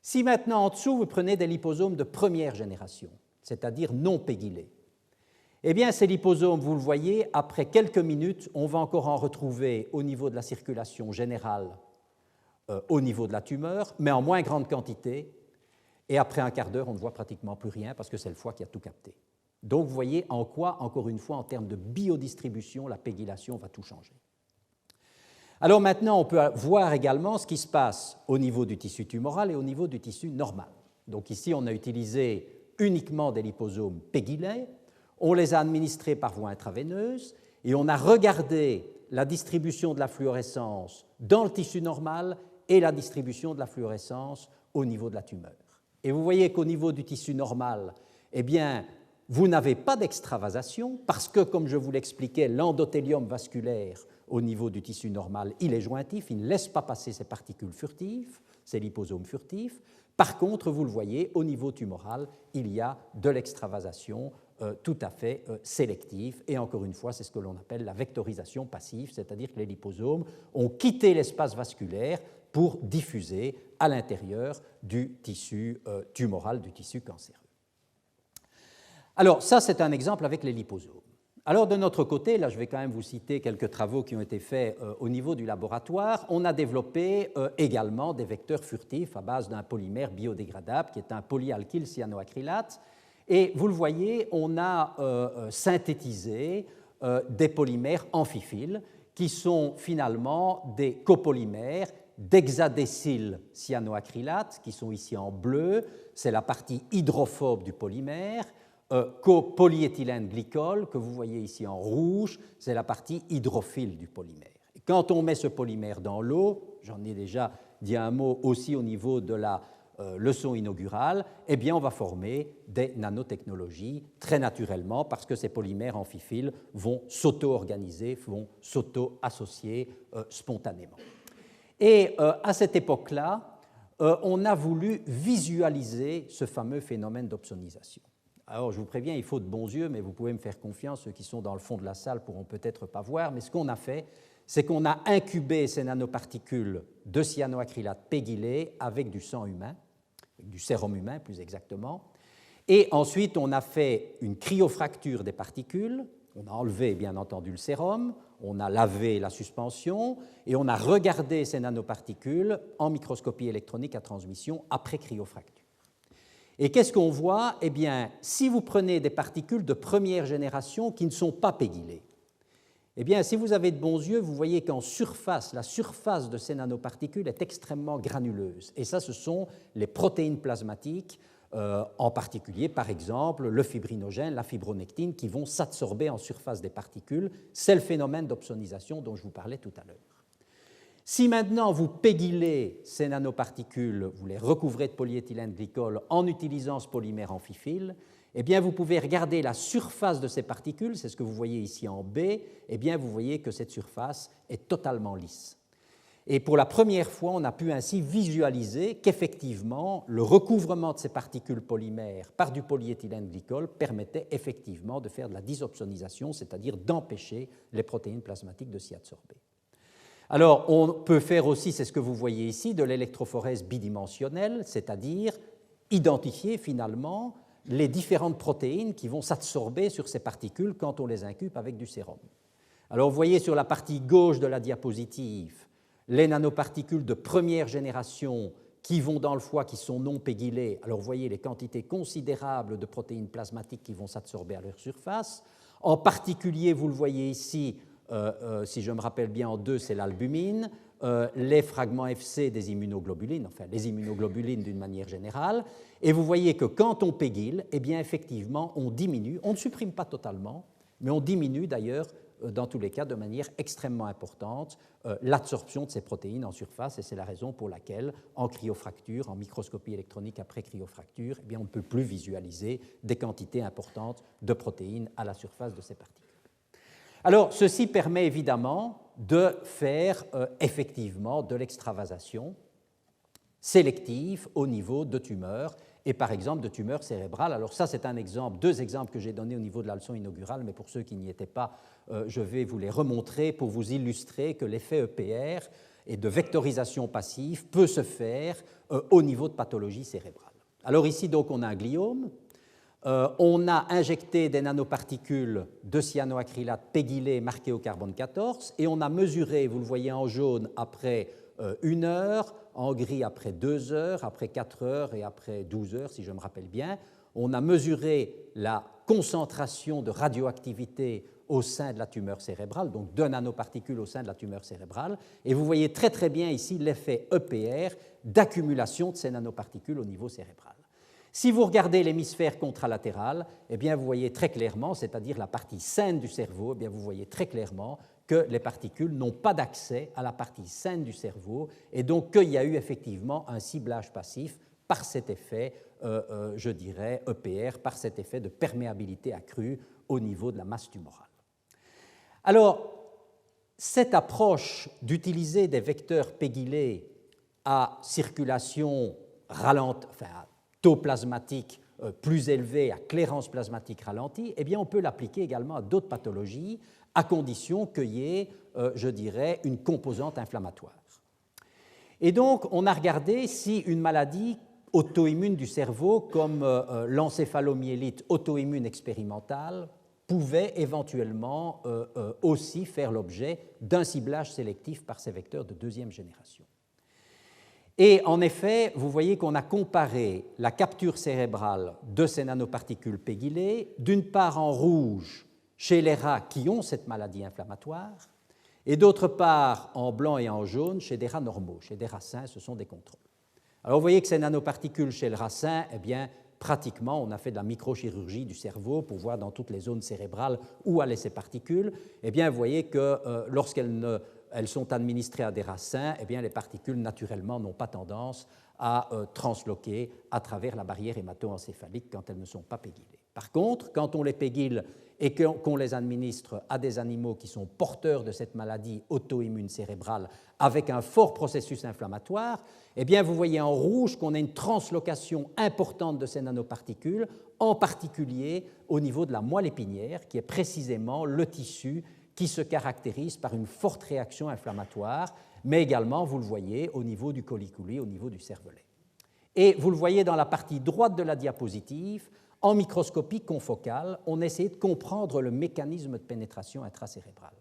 Si maintenant en dessous vous prenez des liposomes de première génération, c'est-à-dire non pégylés, eh bien, ces liposomes, vous le voyez, après quelques minutes, on va encore en retrouver au niveau de la circulation générale, au niveau de la tumeur, mais en moins grande quantité. Et après un quart d'heure, on ne voit pratiquement plus rien parce que c'est le foie qui a tout capté. Donc, vous voyez en quoi, encore une fois, en termes de biodistribution, la pégylation va tout changer. Alors maintenant, on peut voir également ce qui se passe au niveau du tissu tumoral et au niveau du tissu normal. Donc ici, on a utilisé uniquement des liposomes pégylés. On les a administrés par voie intraveineuse et on a regardé la distribution de la fluorescence dans le tissu normal et la distribution de la fluorescence au niveau de la tumeur. Et vous voyez qu'au niveau du tissu normal, eh bien, vous n'avez pas d'extravasation parce que, comme je vous l'expliquais, l'endothélium vasculaire au niveau du tissu normal, il est jointif, il ne laisse pas passer ces particules furtives, ces liposomes furtifs. Par contre, vous le voyez, au niveau tumoral, il y a de l'extravasation tout à fait sélective. Et encore une fois, c'est ce que l'on appelle la vectorisation passive, c'est-à-dire que les liposomes ont quitté l'espace vasculaire pour diffuser à l'intérieur du tissu tumoral, du tissu cancéreux. Alors, ça, c'est un exemple avec les liposomes. Alors, de notre côté, là, je vais quand même vous citer quelques travaux qui ont été faits au niveau du laboratoire. On a développé également des vecteurs furtifs à base d'un polymère biodégradable qui est un polyalkyl cyanoacrylate. Et vous le voyez, on a synthétisé des polymères amphiphiles qui sont finalement des copolymères d'hexadécyl cyanoacrylate, qui sont ici en bleu, c'est la partie hydrophobe du polymère, copolyéthylène glycol, que vous voyez ici en rouge, c'est la partie hydrophile du polymère. Et quand on met ce polymère dans l'eau, j'en ai déjà dit un mot aussi au niveau de la leçon inaugurale, eh bien on va former des nanotechnologies très naturellement parce que ces polymères amphiphiles vont s'auto-organiser, vont s'auto-associer spontanément. Et à cette époque-là, on a voulu visualiser ce fameux phénomène d'opsonisation. Alors je vous préviens, il faut de bons yeux, mais vous pouvez me faire confiance, ceux qui sont dans le fond de la salle pourront peut-être pas voir, mais ce qu'on a fait, c'est qu'on a incubé ces nanoparticules de cyanoacrylate pégylé avec du sang humain, du sérum humain plus exactement, et ensuite on a fait une cryofracture des particules, on a enlevé bien entendu le sérum, on a lavé la suspension et on a regardé ces nanoparticules en microscopie électronique à transmission après cryofracture. Et qu'est-ce qu'on voit? Eh bien, si vous prenez des particules de première génération qui ne sont pas pégylées, eh bien, si vous avez de bons yeux, vous voyez qu'en surface, la surface de ces nanoparticules est extrêmement granuleuse. Et ça, ce sont les protéines plasmatiques, en particulier, par exemple, le fibrinogène, la fibronectine, qui vont s'absorber en surface des particules. C'est le phénomène d'opsonisation dont je vous parlais tout à l'heure. Si maintenant vous pégylez ces nanoparticules, vous les recouvrez de polyéthylène glycol en utilisant ce polymère amphiphylle, eh bien vous pouvez regarder la surface de ces particules, c'est ce que vous voyez ici en B, eh bien vous voyez que cette surface est totalement lisse. Et pour la première fois, on a pu ainsi visualiser qu'effectivement, le recouvrement de ces particules polymères par du polyéthylène glycol permettait effectivement de faire de la disopsonisation, c'est-à-dire d'empêcher les protéines plasmatiques de s'y absorber. Alors, on peut faire aussi, c'est ce que vous voyez ici, de l'électrophorèse bidimensionnelle, c'est-à-dire identifier finalement les différentes protéines qui vont s'absorber sur ces particules quand on les incube avec du sérum. Alors, vous voyez sur la partie gauche de la diapositive les nanoparticules de première génération qui vont dans le foie, qui sont non pégylées. Alors, vous voyez les quantités considérables de protéines plasmatiques qui vont s'absorber à leur surface. En particulier, vous le voyez ici, si je me rappelle bien, en 2, c'est l'albumine, les fragments FC des immunoglobulines, enfin les immunoglobulines d'une manière générale. Et vous voyez que quand on pégyle, eh bien, effectivement, on diminue, on ne supprime pas totalement, mais on diminue d'ailleurs, dans tous les cas, de manière extrêmement importante, l'absorption de ces protéines en surface, et c'est la raison pour laquelle, en cryofracture, en microscopie électronique après cryofracture, eh bien, on ne peut plus visualiser des quantités importantes de protéines à la surface de ces particules. Alors, ceci permet évidemment de faire effectivement de l'extravasation sélective au niveau de tumeurs, et par exemple de tumeurs cérébrales. Alors ça, c'est un exemple, 2 exemples que j'ai donnés au niveau de la leçon inaugurale, mais pour ceux qui n'y étaient pas, je vais vous les remontrer pour vous illustrer que l'effet EPR et de vectorisation passive peut se faire au niveau de pathologie cérébrale. Alors ici, donc, on a un gliome. On a injecté des nanoparticules de cyanoacrylate pégylées marquées au carbone 14 et on a mesuré, vous le voyez en jaune, après 1 heure, en gris après 2 heures, après 4 heures et après 12 heures, si je me rappelle bien. On a mesuré la concentration de radioactivité au sein de la tumeur cérébrale, donc 2 nanoparticules au sein de la tumeur cérébrale. Et vous voyez très très bien ici l'effet EPR d'accumulation de ces nanoparticules au niveau cérébral. Si vous regardez l'hémisphère contralatéral, eh bien vous voyez très clairement, c'est-à-dire la partie saine du cerveau, eh bien vous voyez très clairement que les particules n'ont pas d'accès à la partie saine du cerveau et donc qu'il y a eu effectivement un ciblage passif par cet effet, je dirais, EPR, par cet effet de perméabilité accrue au niveau de la masse tumorale. Alors, cette approche d'utiliser des vecteurs pégylés à circulation ralentie, enfin à taux plasmatique plus élevé, à clairance plasmatique ralentie, eh bien on peut l'appliquer également à d'autres pathologies, à condition qu'il y ait, je dirais, une composante inflammatoire. Et donc, on a regardé si une maladie auto-immune du cerveau, comme l'encéphalomyélite auto-immune expérimentale, pouvait éventuellement aussi faire l'objet d'un ciblage sélectif par ces vecteurs de 2e génération. Et en effet, vous voyez qu'on a comparé la capture cérébrale de ces nanoparticules pégylées, d'une part en rouge chez les rats qui ont cette maladie inflammatoire, et d'autre part en blanc et en jaune chez des rats normaux, chez des rats sains, ce sont des contrôles. Alors vous voyez que ces nanoparticules chez le rat sain, eh bien, pratiquement, on a fait de la microchirurgie du cerveau pour voir dans toutes les zones cérébrales où allaient ces particules. Eh bien, vous voyez que lorsqu'elles sont administrées à des rats sains, eh bien, les particules, naturellement, n'ont pas tendance à transloquer à travers la barrière hémato-encéphalique quand elles ne sont pas pégylées. Par contre, quand on les pégyle et qu'on les administre à des animaux qui sont porteurs de cette maladie auto-immune cérébrale avec un fort processus inflammatoire, eh bien, vous voyez en rouge qu'on a une translocation importante de ces nanoparticules, en particulier au niveau de la moelle épinière, qui est précisément le tissu qui se caractérise par une forte réaction inflammatoire, mais également, vous le voyez, au niveau du colliculi, au niveau du cervelet. Et vous le voyez dans la partie droite de la diapositive, en microscopie confocale, on a essayé de comprendre le mécanisme de pénétration intracérébrale.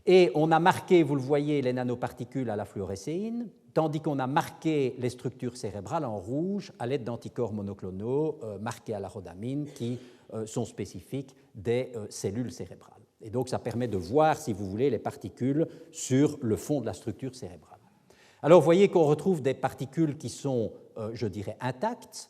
Et on a marqué, vous le voyez, les nanoparticules à la fluorescéine, tandis qu'on a marqué les structures cérébrales en rouge à l'aide d'anticorps monoclonaux marqués à la rhodamine qui sont spécifiques des cellules cérébrales. Et donc, ça permet de voir, si vous voulez, les particules sur le fond de la structure cérébrale. Alors, vous voyez qu'on retrouve des particules qui sont, je dirais, intactes,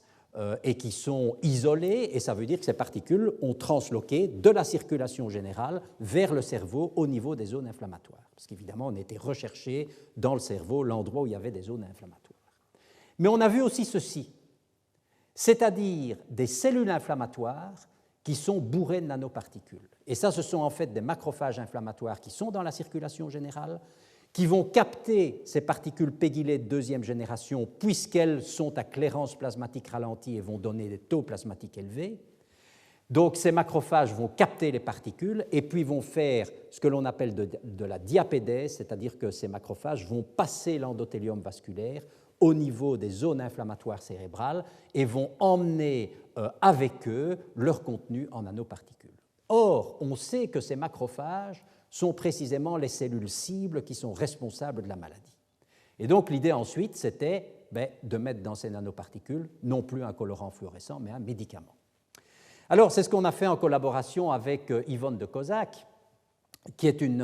et qui sont isolées, et ça veut dire que ces particules ont transloqué de la circulation générale vers le cerveau au niveau des zones inflammatoires, parce qu'évidemment, on était recherché dans le cerveau l'endroit où il y avait des zones inflammatoires. Mais on a vu aussi ceci, c'est-à-dire des cellules inflammatoires qui sont bourrées de nanoparticules. Et ça, ce sont en fait des macrophages inflammatoires qui sont dans la circulation générale, qui vont capter ces particules pégylées de 2e génération puisqu'elles sont à clairance plasmatique ralentie et vont donner des taux plasmatiques élevés, Donc ces macrophages vont capter les particules et puis vont faire ce que l'on appelle de la diapédèse, c'est-à-dire que ces macrophages vont passer l'endothélium vasculaire au niveau des zones inflammatoires cérébrales et vont emmener avec eux leur contenu en nanoparticules. Or, on sait que ces macrophages sont précisément les cellules cibles qui sont responsables de la maladie. Et donc l'idée ensuite, c'était de mettre dans ces nanoparticules non plus un colorant fluorescent, mais un médicament. Alors, c'est ce qu'on a fait en collaboration avec Yvonne de Kozak, qui est une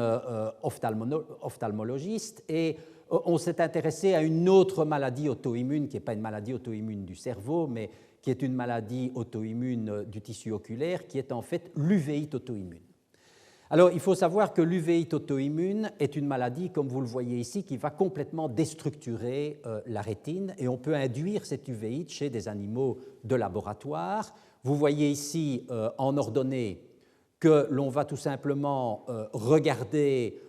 ophtalmologiste, et on s'est intéressé à une autre maladie auto-immune, qui n'est pas une maladie auto-immune du cerveau, mais qui est une maladie auto-immune du tissu oculaire, qui est en fait l'uvéite auto-immune. Alors, il faut savoir que l'uvéite auto-immune est une maladie, comme vous le voyez ici, qui va complètement déstructurer la rétine, et on peut induire cette uvéite chez des animaux de laboratoire. Vous voyez ici en ordonnée que l'on va tout simplement regarder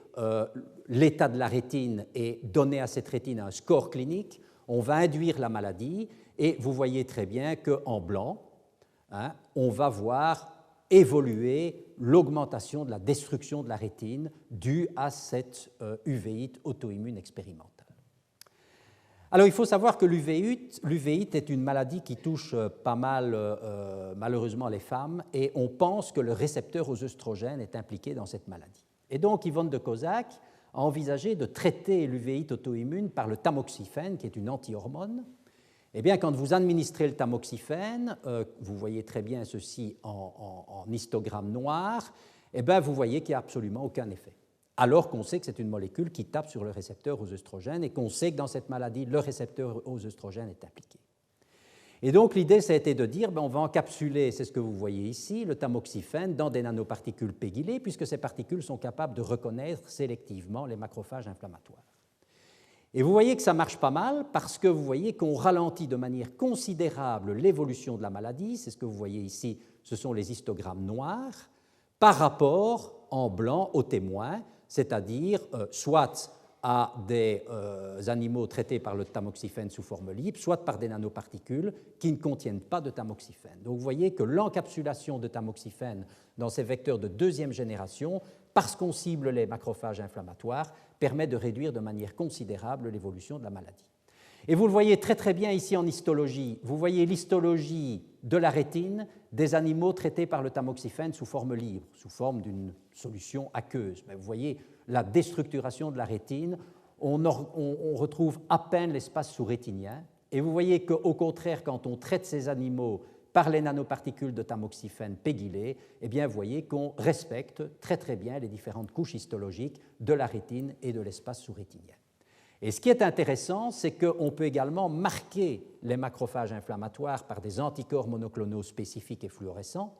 l'état de la rétine et donner à cette rétine un score clinique. On va induire la maladie et vous voyez très bien qu'en blanc, on va voir évoluer l'augmentation de la destruction de la rétine due à cette uvéite auto-immune expérimentale. Alors, il faut savoir que l'uvéite est une maladie qui touche pas mal, malheureusement, les femmes, et on pense que le récepteur aux œstrogènes est impliqué dans cette maladie. Et donc, Yvonne de Kozak a envisagé de traiter l'uvéite auto-immune par le tamoxifène, qui est une anti-hormone. Eh bien, quand vous administrez le tamoxifène, vous voyez très bien ceci en histogramme noir, eh bien, vous voyez qu'il n'y a absolument aucun effet. Alors qu'on sait que c'est une molécule qui tape sur le récepteur aux œstrogènes et qu'on sait que dans cette maladie, le récepteur aux œstrogènes est impliqué. Et donc l'idée, ça a été de dire, on va encapsuler, c'est ce que vous voyez ici, le tamoxifène dans des nanoparticules pégylées, puisque ces particules sont capables de reconnaître sélectivement les macrophages inflammatoires. Et vous voyez que ça marche pas mal, parce que vous voyez qu'on ralentit de manière considérable l'évolution de la maladie, c'est ce que vous voyez ici, ce sont les histogrammes noirs, par rapport en blanc aux témoins, c'est-à-dire soit à des animaux traités par le tamoxifène sous forme libre, soit par des nanoparticules qui ne contiennent pas de tamoxifène. Donc vous voyez que l'encapsulation de tamoxifène dans ces vecteurs de deuxième génération, parce qu'on cible les macrophages inflammatoires, permet de réduire de manière considérable l'évolution de la maladie. Et vous le voyez très très bien ici en histologie. Vous voyez l'histologie de la rétine des animaux traités par le tamoxifène sous forme libre, sous forme d'une solution aqueuse. Mais vous voyez la déstructuration de la rétine, on retrouve à peine l'espace sous-rétinien. Et vous voyez qu'au contraire, quand on traite ces animaux par les nanoparticules de tamoxifène pégylées, eh bien, vous voyez qu'on respecte très très bien les différentes couches histologiques de la rétine et de l'espace sous-rétinien. Et ce qui est intéressant, c'est qu'on peut également marquer les macrophages inflammatoires par des anticorps monoclonaux spécifiques et fluorescents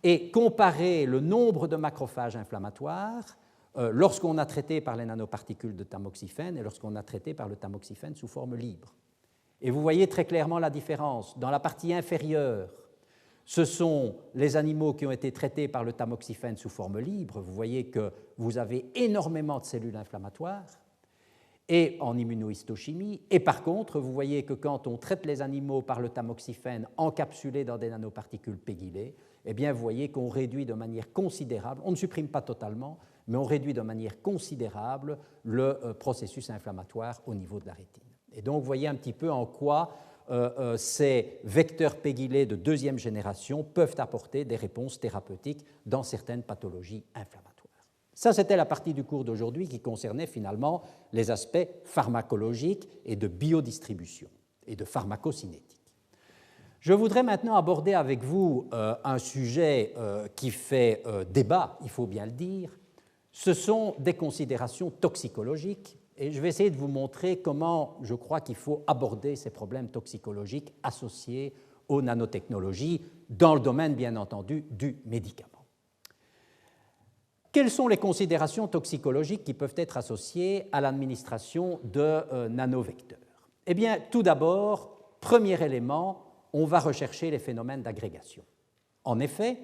et comparer le nombre de macrophages inflammatoires lorsqu'on a traité par les nanoparticules de tamoxifène et lorsqu'on a traité par le tamoxifène sous forme libre. Et vous voyez très clairement la différence. Dans la partie inférieure, ce sont les animaux qui ont été traités par le tamoxifène sous forme libre. Vous voyez que vous avez énormément de cellules inflammatoires et en immunohistochimie. Et par contre, vous voyez que quand on traite les animaux par le tamoxifène encapsulé dans des nanoparticules pégylées, eh bien, vous voyez qu'on réduit de manière considérable, on ne supprime pas totalement, mais on réduit de manière considérable le processus inflammatoire au niveau de la rétine. Et donc, vous voyez un petit peu en quoi ces vecteurs pégylés de deuxième génération peuvent apporter des réponses thérapeutiques dans certaines pathologies inflammatoires. Ça, c'était la partie du cours d'aujourd'hui qui concernait finalement les aspects pharmacologiques et de biodistribution et de pharmacocinétique. Je voudrais maintenant aborder avec vous un sujet qui fait débat, il faut bien le dire. Ce sont des considérations toxicologiques et je vais essayer de vous montrer comment je crois qu'il faut aborder ces problèmes toxicologiques associés aux nanotechnologies dans le domaine, bien entendu, du médicament. Quelles sont les considérations toxicologiques qui peuvent être associées à l'administration de nanovecteurs? Eh bien, tout d'abord, premier élément, on va rechercher les phénomènes d'agrégation. En effet,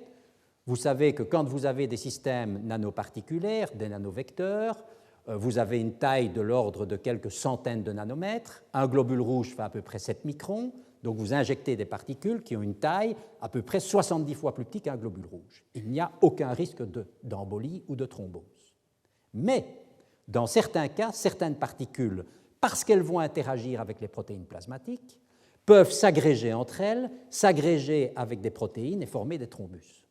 vous savez que quand vous avez des systèmes nanoparticulaires, des nanovecteurs, vous avez une taille de l'ordre de quelques centaines de nanomètres. Un globule rouge fait à peu près 7 microns, Donc vous injectez des particules qui ont une taille à peu près 70 fois plus petite qu'un globule rouge. Il n'y a aucun risque d'embolie ou de thrombose. Mais dans certains cas, certaines particules, parce qu'elles vont interagir avec les protéines plasmatiques, peuvent s'agréger entre elles, s'agréger avec des protéines et former des thrombus.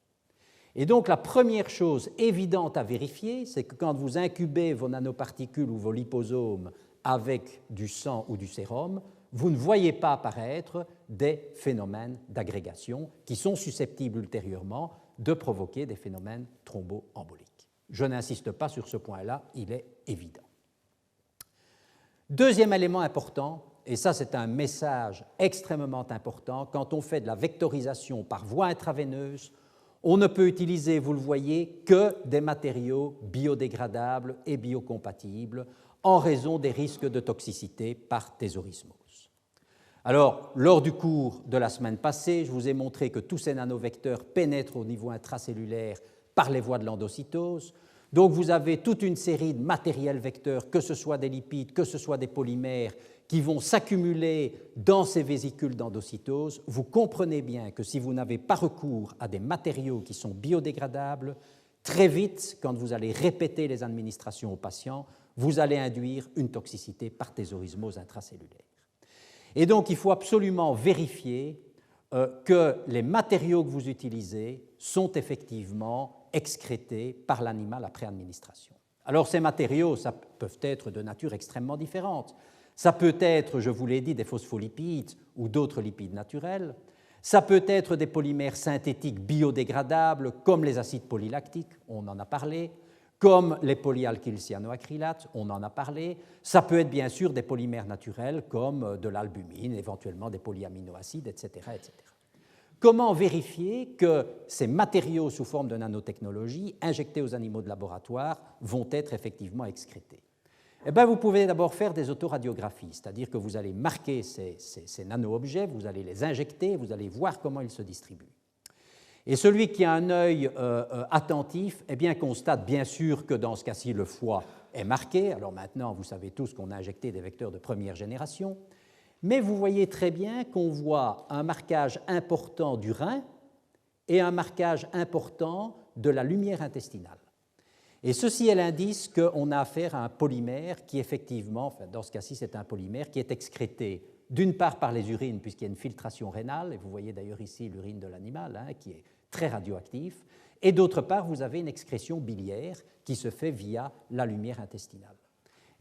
Et donc la première chose évidente à vérifier, c'est que quand vous incubez vos nanoparticules ou vos liposomes avec du sang ou du sérum, vous ne voyez pas apparaître des phénomènes d'agrégation qui sont susceptibles ultérieurement de provoquer des phénomènes thromboemboliques. Je n'insiste pas sur ce point-là, il est évident. Deuxième élément important, et ça c'est un message extrêmement important, quand on fait de la vectorisation par voie intraveineuse, on ne peut utiliser, vous le voyez, que des matériaux biodégradables et biocompatibles en raison des risques de toxicité par thésaurismose. Alors, lors du cours de la semaine passée, je vous ai montré que tous ces nanovecteurs pénètrent au niveau intracellulaire par les voies de l'endocytose. Donc, vous avez toute une série de matériels vecteurs, que ce soit des lipides, que ce soit des polymères, qui vont s'accumuler dans ces vésicules d'endocytose. Vous comprenez bien que si vous n'avez pas recours à des matériaux qui sont biodégradables, très vite, quand vous allez répéter les administrations aux patients, vous allez induire une toxicité par thésaurismose intracellulaire. Et donc, il faut absolument vérifier que les matériaux que vous utilisez sont effectivement excrétés par l'animal après administration. Alors, ces matériaux, ça peuvent être de nature extrêmement différente. Ça peut être, je vous l'ai dit, des phospholipides ou d'autres lipides naturels. Ça peut être des polymères synthétiques biodégradables, comme les acides polylactiques, on en a parlé, comme les polyalkylcyanoacrylates, on en a parlé. Ça peut être bien sûr des polymères naturels comme de l'albumine, éventuellement des polyaminoacides, etc., etc. Comment vérifier que ces matériaux sous forme de nanotechnologie injectés aux animaux de laboratoire vont être effectivement excrétés? Eh bien, vous pouvez d'abord faire des autoradiographies, c'est-à-dire que vous allez marquer ces nano-objets, vous allez les injecter, vous allez voir comment ils se distribuent. Et celui qui a un œil attentif eh bien, constate bien sûr que dans ce cas-ci, le foie est marqué. Alors maintenant, vous savez tous qu'on a injecté des vecteurs de première génération, mais vous voyez très bien qu'on voit un marquage important du rein et un marquage important de la lumière intestinale. Et ceci est l'indice qu'on a affaire à un polymère qui effectivement, enfin dans ce cas-ci c'est un polymère qui est excrété d'une part par les urines puisqu'il y a une filtration rénale, et vous voyez d'ailleurs ici l'urine de l'animal qui est très radioactif, et d'autre part vous avez une excrétion biliaire qui se fait via la lumière intestinale.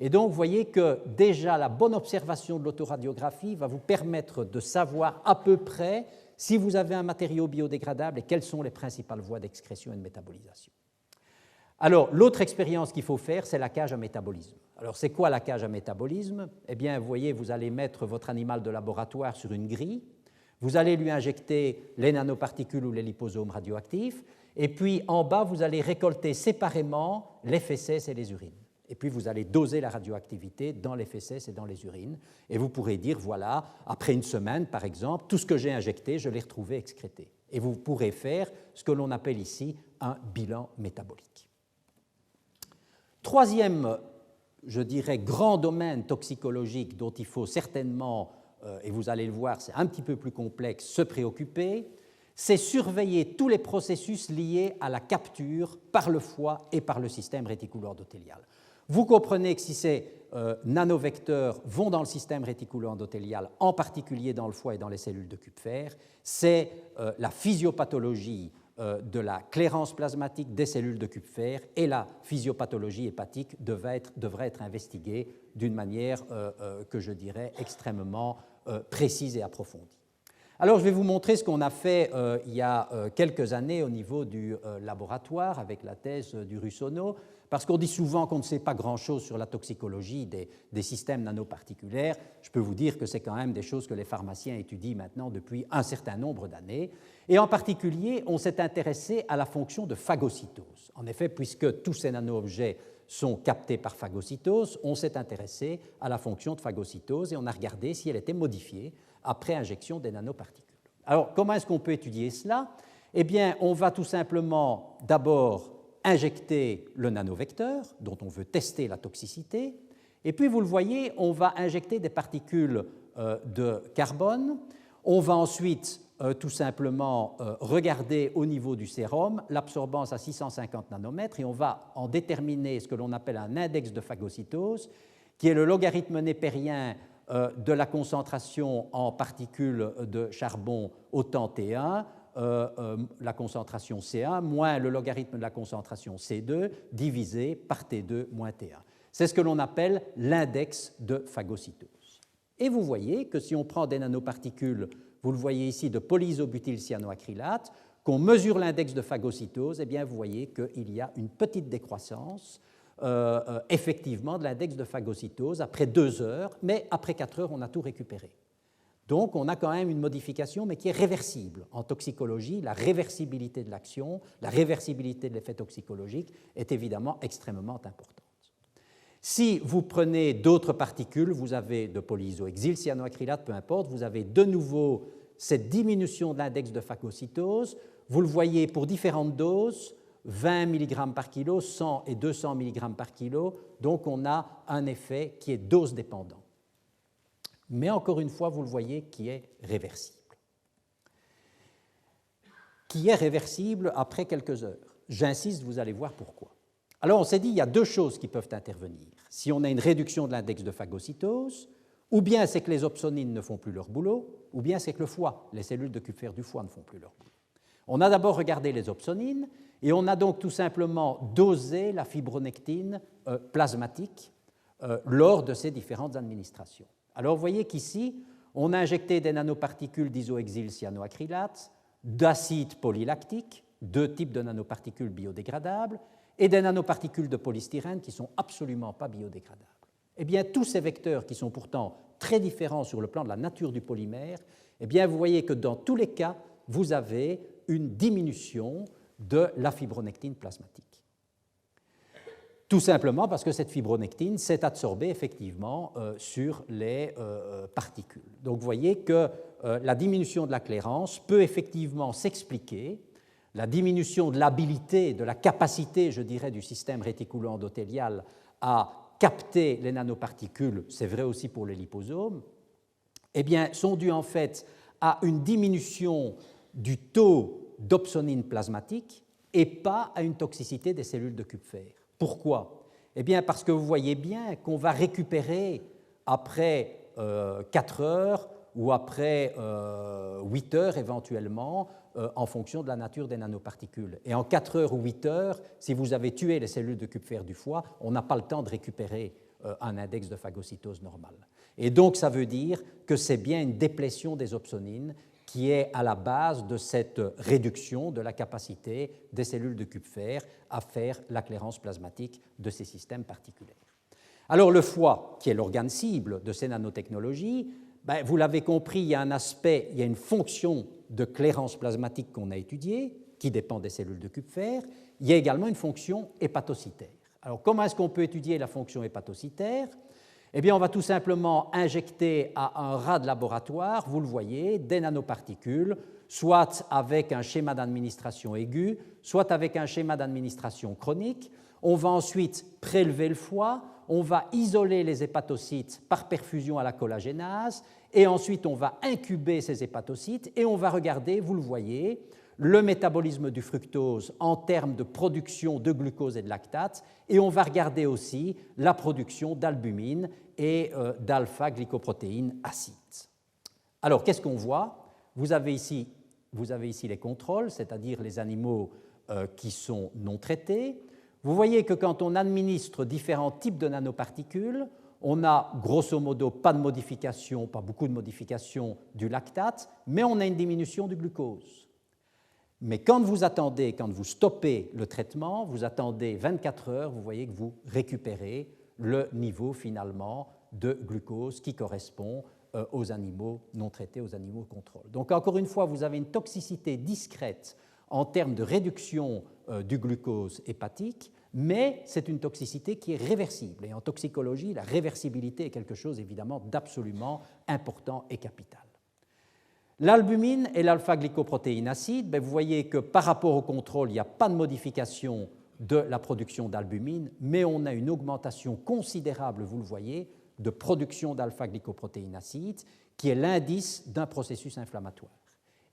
Et donc vous voyez que déjà la bonne observation de l'autoradiographie va vous permettre de savoir à peu près si vous avez un matériau biodégradable et quelles sont les principales voies d'excrétion et de métabolisation. Alors, l'autre expérience qu'il faut faire, c'est la cage à métabolisme. Alors, c'est quoi la cage à métabolisme? Eh bien, vous voyez, vous allez mettre votre animal de laboratoire sur une grille, vous allez lui injecter les nanoparticules ou les liposomes radioactifs, et puis en bas, vous allez récolter séparément les fesses et les urines. Et puis, vous allez doser la radioactivité dans les fesses et dans les urines, et vous pourrez dire, voilà, après une semaine, par exemple, tout ce que j'ai injecté, je l'ai retrouvé excrété. Et vous pourrez faire ce que l'on appelle ici un bilan métabolique. Troisième, je dirais, grand domaine toxicologique dont il faut certainement, et vous allez le voir, c'est un petit peu plus complexe, se préoccuper, c'est surveiller tous les processus liés à la capture par le foie et par le système réticulo-endothélial. Vous comprenez que si ces nanovecteurs vont dans le système réticulo-endothélial, en particulier dans le foie et dans les cellules de Kupfer, c'est la physiopathologie de la clairance plasmatique des cellules de Kupfer et la physiopathologie hépatique devrait être investiguée d'une manière que je dirais extrêmement précise et approfondie. Alors je vais vous montrer ce qu'on a fait il y a quelques années au niveau du laboratoire avec la thèse du Russonneau, parce qu'on dit souvent qu'on ne sait pas grand-chose sur la toxicologie des systèmes nanoparticulaires. Je peux vous dire que c'est quand même des choses que les pharmaciens étudient maintenant depuis un certain nombre d'années. Et en particulier, on s'est intéressé à la fonction de phagocytose. En effet, puisque tous ces nano-objets sont captés par phagocytose, on s'est intéressé à la fonction de phagocytose et on a regardé si elle était modifiée après injection des nanoparticules. Alors, comment est-ce qu'on peut étudier cela? Eh bien, on va tout simplement d'abord injecter le nanovecteur, dont on veut tester la toxicité, et puis, vous le voyez, on va injecter des particules de carbone. On va ensuite tout simplement regarder au niveau du sérum l'absorbance à 650 nanomètres et on va en déterminer ce que l'on appelle un index de phagocytose, qui est le logarithme népérien de la concentration en particules de charbon au temps T1, la concentration C1, moins le logarithme de la concentration C2, divisé par T2 moins T1. C'est ce que l'on appelle l'index de phagocytose. Et vous voyez que si on prend des nanoparticules, vous le voyez ici, de polyisobutylcyanoacrylate, qu'on mesure l'index de phagocytose, eh bien vous voyez qu'il y a une petite décroissance effectivement de l'index de phagocytose après 2 heures, mais après 4 heures, on a tout récupéré. Donc on a quand même une modification, mais qui est réversible. En toxicologie, la réversibilité de l'action, la réversibilité de l'effet toxicologique est évidemment extrêmement importante. Si vous prenez d'autres particules, vous avez de polyisoxylcyanoacrylate, peu importe, vous avez de nouveau cette diminution de l'index de phagocytose. Vous le voyez pour différentes doses, 20 mg par kilo, 100 et 200 mg par kilo, donc on a un effet qui est dose dépendant. Mais encore une fois, vous le voyez, qui est réversible. Qui est réversible après quelques heures. J'insiste, vous allez voir pourquoi. Alors on s'est dit, il y a 2 choses qui peuvent intervenir. Si on a une réduction de l'index de phagocytose, ou bien c'est que les opsonines ne font plus leur boulot, ou bien c'est que le foie, les cellules de Kupfer du foie ne font plus leur boulot. On a d'abord regardé les opsonines, et on a donc tout simplement dosé la fibronectine plasmatique lors de ces différentes administrations. Alors vous voyez qu'ici, on a injecté des nanoparticules d'isoxylcyanoacrylate, d'acide polylactique, 2 types de nanoparticules biodégradables, et des nanoparticules de polystyrène qui ne sont absolument pas biodégradables. Eh bien, tous ces vecteurs qui sont pourtant très différents sur le plan de la nature du polymère, eh bien, vous voyez que dans tous les cas, vous avez une diminution de la fibronectine plasmatique. Tout simplement parce que cette fibronectine s'est adsorbée effectivement sur les particules. Donc vous voyez que la diminution de la clairance peut effectivement s'expliquer, la diminution de l'habilité, de la capacité, je dirais, du système réticulo-endothélial à capter les nanoparticules, c'est vrai aussi pour les liposomes, eh bien, sont dues en fait à une diminution du taux d'opsonine plasmatique et pas à une toxicité des cellules de Kupfer. Pourquoi? Eh bien, parce que vous voyez bien qu'on va récupérer après 4 heures ou après 8 heures éventuellement, en fonction de la nature des nanoparticules. Et en 4 heures ou 8 heures, si vous avez tué les cellules de Kupfer du foie, on n'a pas le temps de récupérer un index de phagocytose normal. Et donc, ça veut dire que c'est bien une déplétion des opsonines qui est à la base de cette réduction de la capacité des cellules de Kupfer à faire la clairance plasmatique de ces systèmes particulaires. Alors, le foie, qui est l'organe cible de ces nanotechnologies, ben, vous l'avez compris, il y a un aspect, il y a une fonction de clairance plasmatique qu'on a étudiée, qui dépend des cellules de Kupfer. Il y a également une fonction hépatocytaire. Alors, comment est-ce qu'on peut étudier la fonction hépatocytaire? Eh bien, on va tout simplement injecter à un rat de laboratoire, vous le voyez, des nanoparticules, soit avec un schéma d'administration aiguë, soit avec un schéma d'administration chronique. On va ensuite prélever le foie, on va isoler les hépatocytes par perfusion à la collagénase, et ensuite on va incuber ces hépatocytes et on va regarder, vous le voyez, le métabolisme du fructose en termes de production de glucose et de lactate, et on va regarder aussi la production d'albumine et d'alpha-glycoprotéines acides. Alors, qu'est-ce qu'on voit? Vous avez ici les contrôles, c'est-à-dire les animaux qui sont non traités. Vous voyez que quand on administre différents types de nanoparticules, on a grosso modo pas de modification, pas beaucoup de modification du lactate, mais on a une diminution du glucose. Mais quand vous stoppez le traitement, vous attendez 24 heures, vous voyez que vous récupérez le niveau finalement de glucose qui correspond aux animaux non traités, aux animaux contrôle. Donc encore une fois, vous avez une toxicité discrète en termes de réduction du glucose hépatique, mais c'est une toxicité qui est réversible. Et en toxicologie, la réversibilité est quelque chose évidemment d'absolument important et capital. L'albumine et l'alpha-glycoprotéine acide, vous voyez que par rapport au contrôle, il n'y a pas de modification de la production d'albumine, mais on a une augmentation considérable, vous le voyez, de production d'alpha-glycoprotéine acide qui est l'indice d'un processus inflammatoire.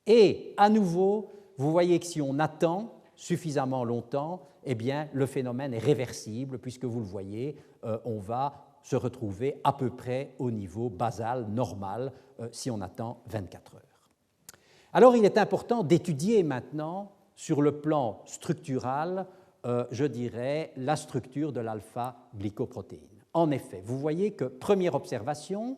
Et à nouveau, vous voyez que si on attend suffisamment longtemps, eh bien, le phénomène est réversible, puisque vous le voyez, on va se retrouver à peu près au niveau basal, normal, si on attend 24 heures. Alors, il est important d'étudier maintenant, sur le plan structural, je dirais, la structure de l'alpha-glycoprotéine. En effet, vous voyez que, première observation,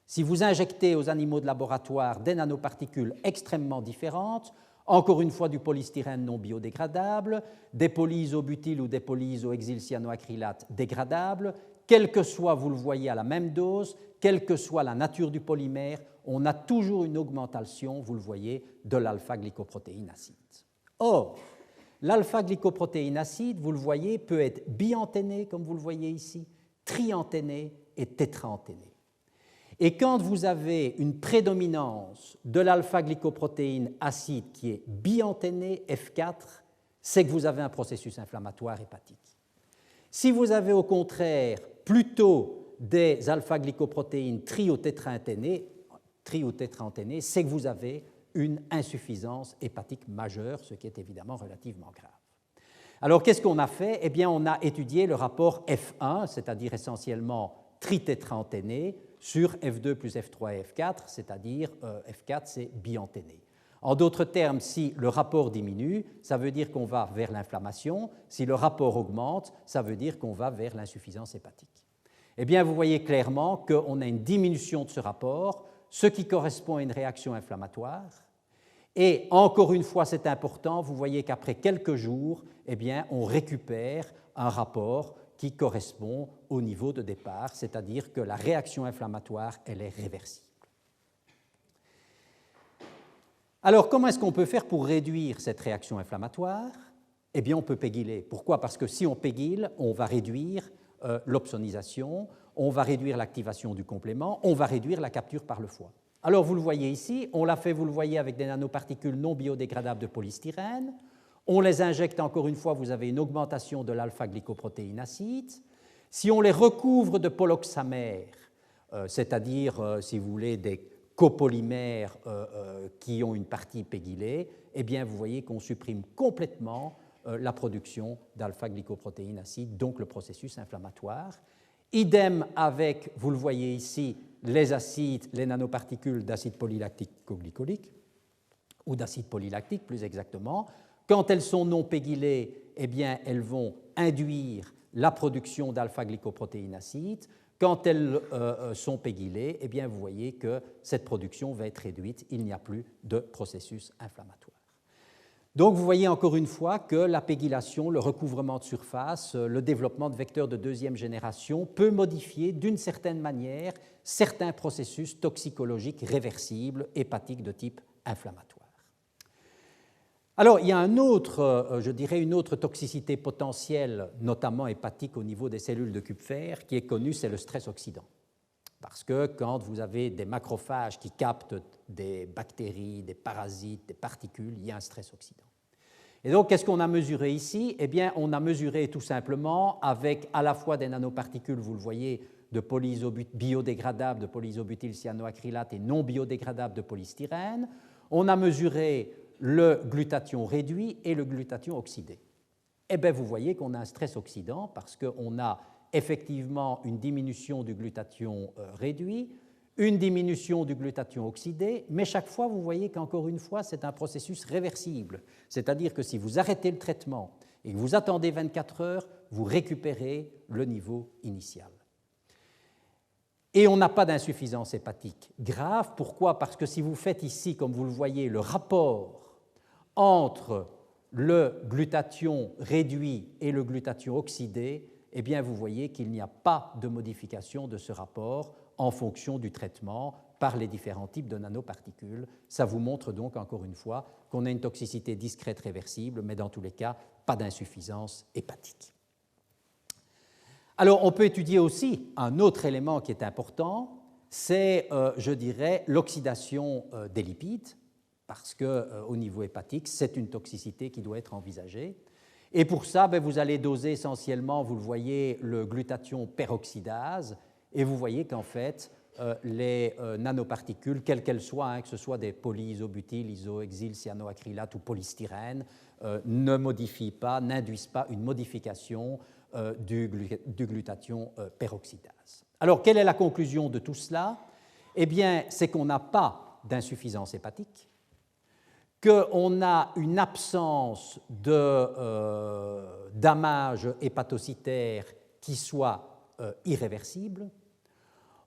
si vous injectez aux animaux de laboratoire des nanoparticules extrêmement différentes, encore une fois du polystyrène non biodégradable, des polyisobutyl ou des polyisoxylcyanoacrylates dégradables, quel que soit, vous le voyez, à la même dose, quelle que soit la nature du polymère, on a toujours une augmentation, vous le voyez, de l'alpha-glycoprotéine acide. Or, l'alpha-glycoprotéine acide, vous le voyez, peut être bianténée, comme vous le voyez ici, trianténée et tétraanténée. Et quand vous avez une prédominance de l'alpha-glycoprotéine acide qui est bianténée, F4, c'est que vous avez un processus inflammatoire hépatique. Si vous avez au contraire plutôt des alpha-glycoprotéines tri- ou tétraanténées, c'est que vous avez une insuffisance hépatique majeure, ce qui est évidemment relativement grave. Alors qu'est-ce qu'on a fait? Eh bien, on a étudié le rapport F1, c'est-à-dire essentiellement tritétraanténé, sur F2 plus F3 et F4, c'est-à-dire F4, c'est bianténé. En d'autres termes, si le rapport diminue, ça veut dire qu'on va vers l'inflammation. Si le rapport augmente, ça veut dire qu'on va vers l'insuffisance hépatique. Eh bien, vous voyez clairement qu'on a une diminution de ce rapport, ce qui correspond à une réaction inflammatoire. Et encore une fois, c'est important, vous voyez qu'après quelques jours, eh bien, on récupère un rapport qui correspond au niveau de départ, c'est-à-dire que la réaction inflammatoire, elle est réversible. Alors, comment est-ce qu'on peut faire pour réduire cette réaction inflammatoire? Eh bien, on peut péguiler. Pourquoi? Parce que si on pégyle, on va réduire l'opsonisation, on va réduire l'activation du complément, on va réduire la capture par le foie. Alors, vous le voyez ici, on l'a fait, vous le voyez, avec des nanoparticules non biodégradables de polystyrène. On les injecte, encore une fois, vous avez une augmentation de l'alpha-glycoprotéine acide. Si on les recouvre de poloxamère, c'est-à-dire, si vous voulez, des copolymères qui ont une partie pégylée, eh bien, vous voyez qu'on supprime complètement la production d'alpha-glycoprotéine acide, donc le processus inflammatoire. Idem avec, vous le voyez ici, les acides, les nanoparticules d'acide polylactique coglycolique, ou d'acide polylactique plus exactement. Quand elles sont non pégylées, eh bien, elles vont induire la production d'alpha-glycoprotéine acide. Quand elles sont pégylées, eh bien, vous voyez que cette production va être réduite, il n'y a plus de processus inflammatoire. Donc, vous voyez encore une fois que la pégylation, le recouvrement de surface, le développement de vecteurs de deuxième génération peut modifier d'une certaine manière certains processus toxicologiques réversibles, hépatiques de type inflammatoire. Alors, il y a une autre toxicité potentielle, notamment hépatique au niveau des cellules de Kupfer, qui est connue, c'est le stress oxydant. Parce que quand vous avez des macrophages qui captent des bactéries, des parasites, des particules, il y a un stress oxydant. Et donc, qu'est-ce qu'on a mesuré ici? Eh bien, on a mesuré tout simplement avec à la fois des nanoparticules, vous le voyez, de biodégradables, de polyisobutylcyanoacrylate et non biodégradables de polystyrène. On a mesuré le glutathion réduit et le glutathion oxydé. Eh bien, vous voyez qu'on a un stress oxydant parce qu'on a effectivement une diminution du glutathion réduit, une diminution du glutathion oxydé, mais chaque fois, vous voyez qu'encore une fois, c'est un processus réversible. C'est-à-dire que si vous arrêtez le traitement et que vous attendez 24 heures, vous récupérez le niveau initial. Et on n'a pas d'insuffisance hépatique grave. Pourquoi? Parce que si vous faites ici, comme vous le voyez, le rapport entre le glutathion réduit et le glutathion oxydé, eh bien, vous voyez qu'il n'y a pas de modification de ce rapport en fonction du traitement par les différents types de nanoparticules. Ça vous montre donc, encore une fois, qu'on a une toxicité discrète réversible, mais dans tous les cas, pas d'insuffisance hépatique. Alors, on peut étudier aussi un autre élément qui est important, c'est, je dirais, l'oxydation des lipides, parce qu'au niveau hépatique, c'est une toxicité qui doit être envisagée. Et pour ça, vous allez doser essentiellement, vous le voyez, le glutathion peroxydase, et vous voyez qu'en fait, les nanoparticules, quelles qu'elles soient, hein, que ce soit des polyisobutyl, isohexyl, cyanoacrylate ou polystyrène, ne modifient pas, n'induisent pas une modification du glutathion peroxydase. Alors, quelle est la conclusion de tout cela? Eh bien, c'est qu'on n'a pas d'insuffisance hépatique, qu'on a une absence de damage hépatocytaire qui soit irréversible,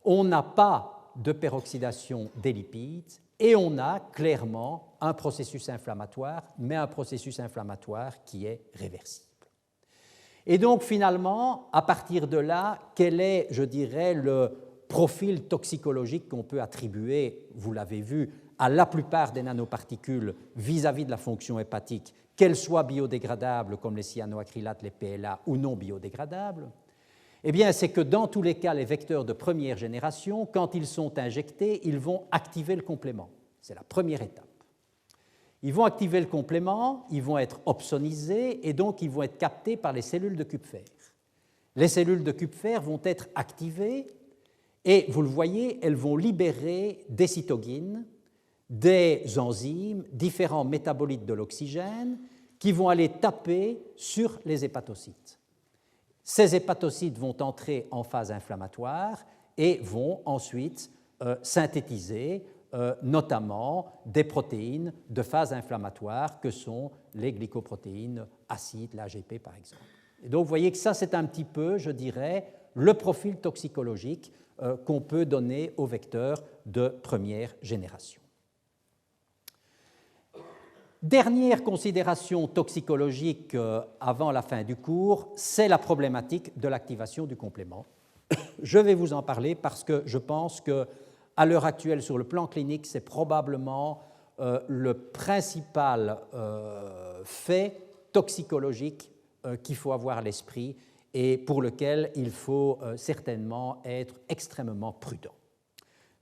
on n'a pas de peroxydation des lipides et on a clairement un processus inflammatoire, mais un processus inflammatoire qui est réversible. Et donc finalement, à partir de là, quel est, je dirais, le profil toxicologique qu'on peut attribuer, vous l'avez vu, à la plupart des nanoparticules vis-à-vis de la fonction hépatique, qu'elles soient biodégradables comme les cyanoacrylates, les PLA, ou non biodégradables? Eh bien, c'est que dans tous les cas, les vecteurs de première génération, quand ils sont injectés, ils vont activer le complément. C'est la première étape. Ils vont activer le complément, ils vont être opsonisés et donc ils vont être captés par les cellules de Kupfer. Les cellules de Kupfer vont être activées et, vous le voyez, elles vont libérer des cytokines, des enzymes, différents métabolites de l'oxygène qui vont aller taper sur les hépatocytes. Ces hépatocytes vont entrer en phase inflammatoire et vont ensuite synthétiser notamment des protéines de phase inflammatoire que sont les glycoprotéines acides, l'AGP par exemple. Et donc vous voyez que ça c'est un petit peu, je dirais, le profil toxicologique qu'on peut donner aux vecteurs de première génération. Dernière considération toxicologique avant la fin du cours, c'est la problématique de l'activation du complément. Je vais vous en parler parce que je pense qu'à l'heure actuelle, sur le plan clinique, c'est probablement le principal fait toxicologique qu'il faut avoir à l'esprit et pour lequel il faut certainement être extrêmement prudent.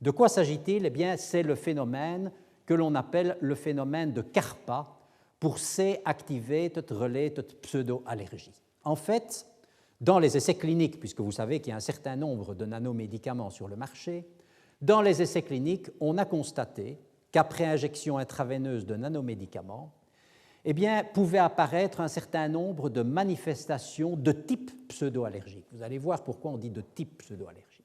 De quoi s'agit-il? Eh bien, c'est le phénomène que l'on appelle le phénomène de Karpa pour C-activé relais pseudo-allergie. En fait, dans les essais cliniques, puisque vous savez qu'il y a un certain nombre de nanomédicaments sur le marché, dans les essais cliniques, on a constaté qu'après injection intraveineuse de nanomédicaments, eh bien, pouvait apparaître un certain nombre de manifestations de type pseudo-allergique. Vous allez voir pourquoi on dit de type pseudo-allergique.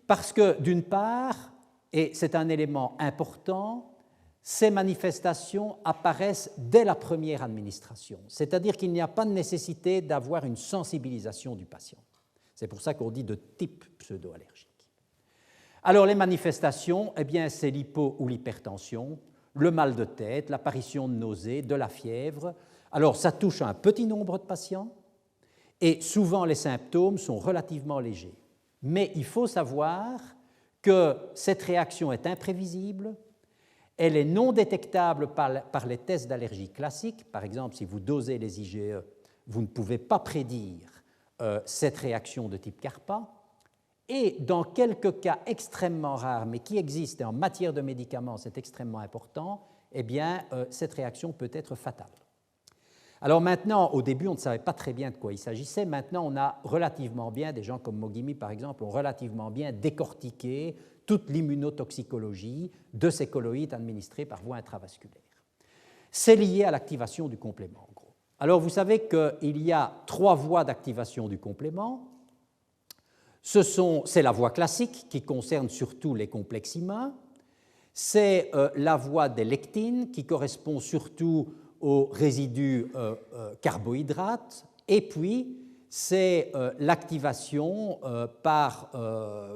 Parce que, d'une part, et c'est un élément important, ces manifestations apparaissent dès la première administration, c'est-à-dire qu'il n'y a pas de nécessité d'avoir une sensibilisation du patient. C'est pour ça qu'on dit de type pseudo-allergique. Alors les manifestations, eh bien, c'est l'hypo ou l'hypertension, le mal de tête, l'apparition de nausées, de la fièvre. Alors ça touche un petit nombre de patients et souvent les symptômes sont relativement légers. Mais il faut savoir que cette réaction est imprévisible, elle est non détectable par les tests d'allergie classiques. Par exemple, si vous dosez les IgE, vous ne pouvez pas prédire cette réaction de type Karpa. Et dans quelques cas extrêmement rares, mais qui existent, et en matière de médicaments, c'est extrêmement important, eh bien, cette réaction peut être fatale. Alors maintenant, au début, on ne savait pas très bien de quoi il s'agissait. Maintenant, on a relativement bien, des gens comme Mogimi, par exemple, ont relativement bien décortiqué toute l'immunotoxicologie de ces colloïdes administrés par voie intravasculaire. C'est lié à l'activation du complément, en gros. Alors, vous savez qu'il y a 3 voies d'activation du complément. C'est la voie classique qui concerne surtout les complexes immuns. C'est la voie des lectines qui correspond surtout aux résidus carbohydrates, et puis c'est l'activation par,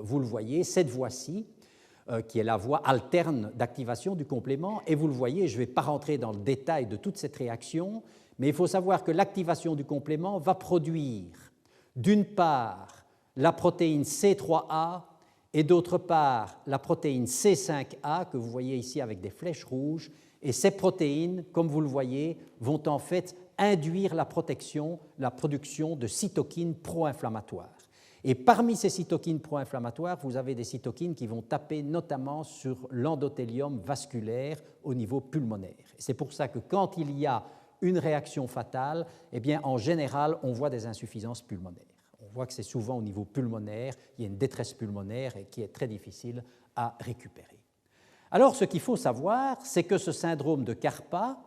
vous le voyez, cette voie-ci, qui est la voie alterne d'activation du complément, et vous le voyez, je ne vais pas rentrer dans le détail de toute cette réaction, mais il faut savoir que l'activation du complément va produire, d'une part, la protéine C3A, et d'autre part, la protéine C5A, que vous voyez ici avec des flèches rouges. Et ces protéines, comme vous le voyez, vont en fait induire la production de cytokines pro-inflammatoires. Et parmi ces cytokines pro-inflammatoires, vous avez des cytokines qui vont taper notamment sur l'endothélium vasculaire au niveau pulmonaire. Et c'est pour ça que quand il y a une réaction fatale, eh bien, en général, on voit des insuffisances pulmonaires. On on voit que c'est souvent au niveau pulmonaire, il y a une détresse pulmonaire et qui est très difficile à récupérer. Alors, ce qu'il faut savoir, c'est que ce syndrome de Karpa,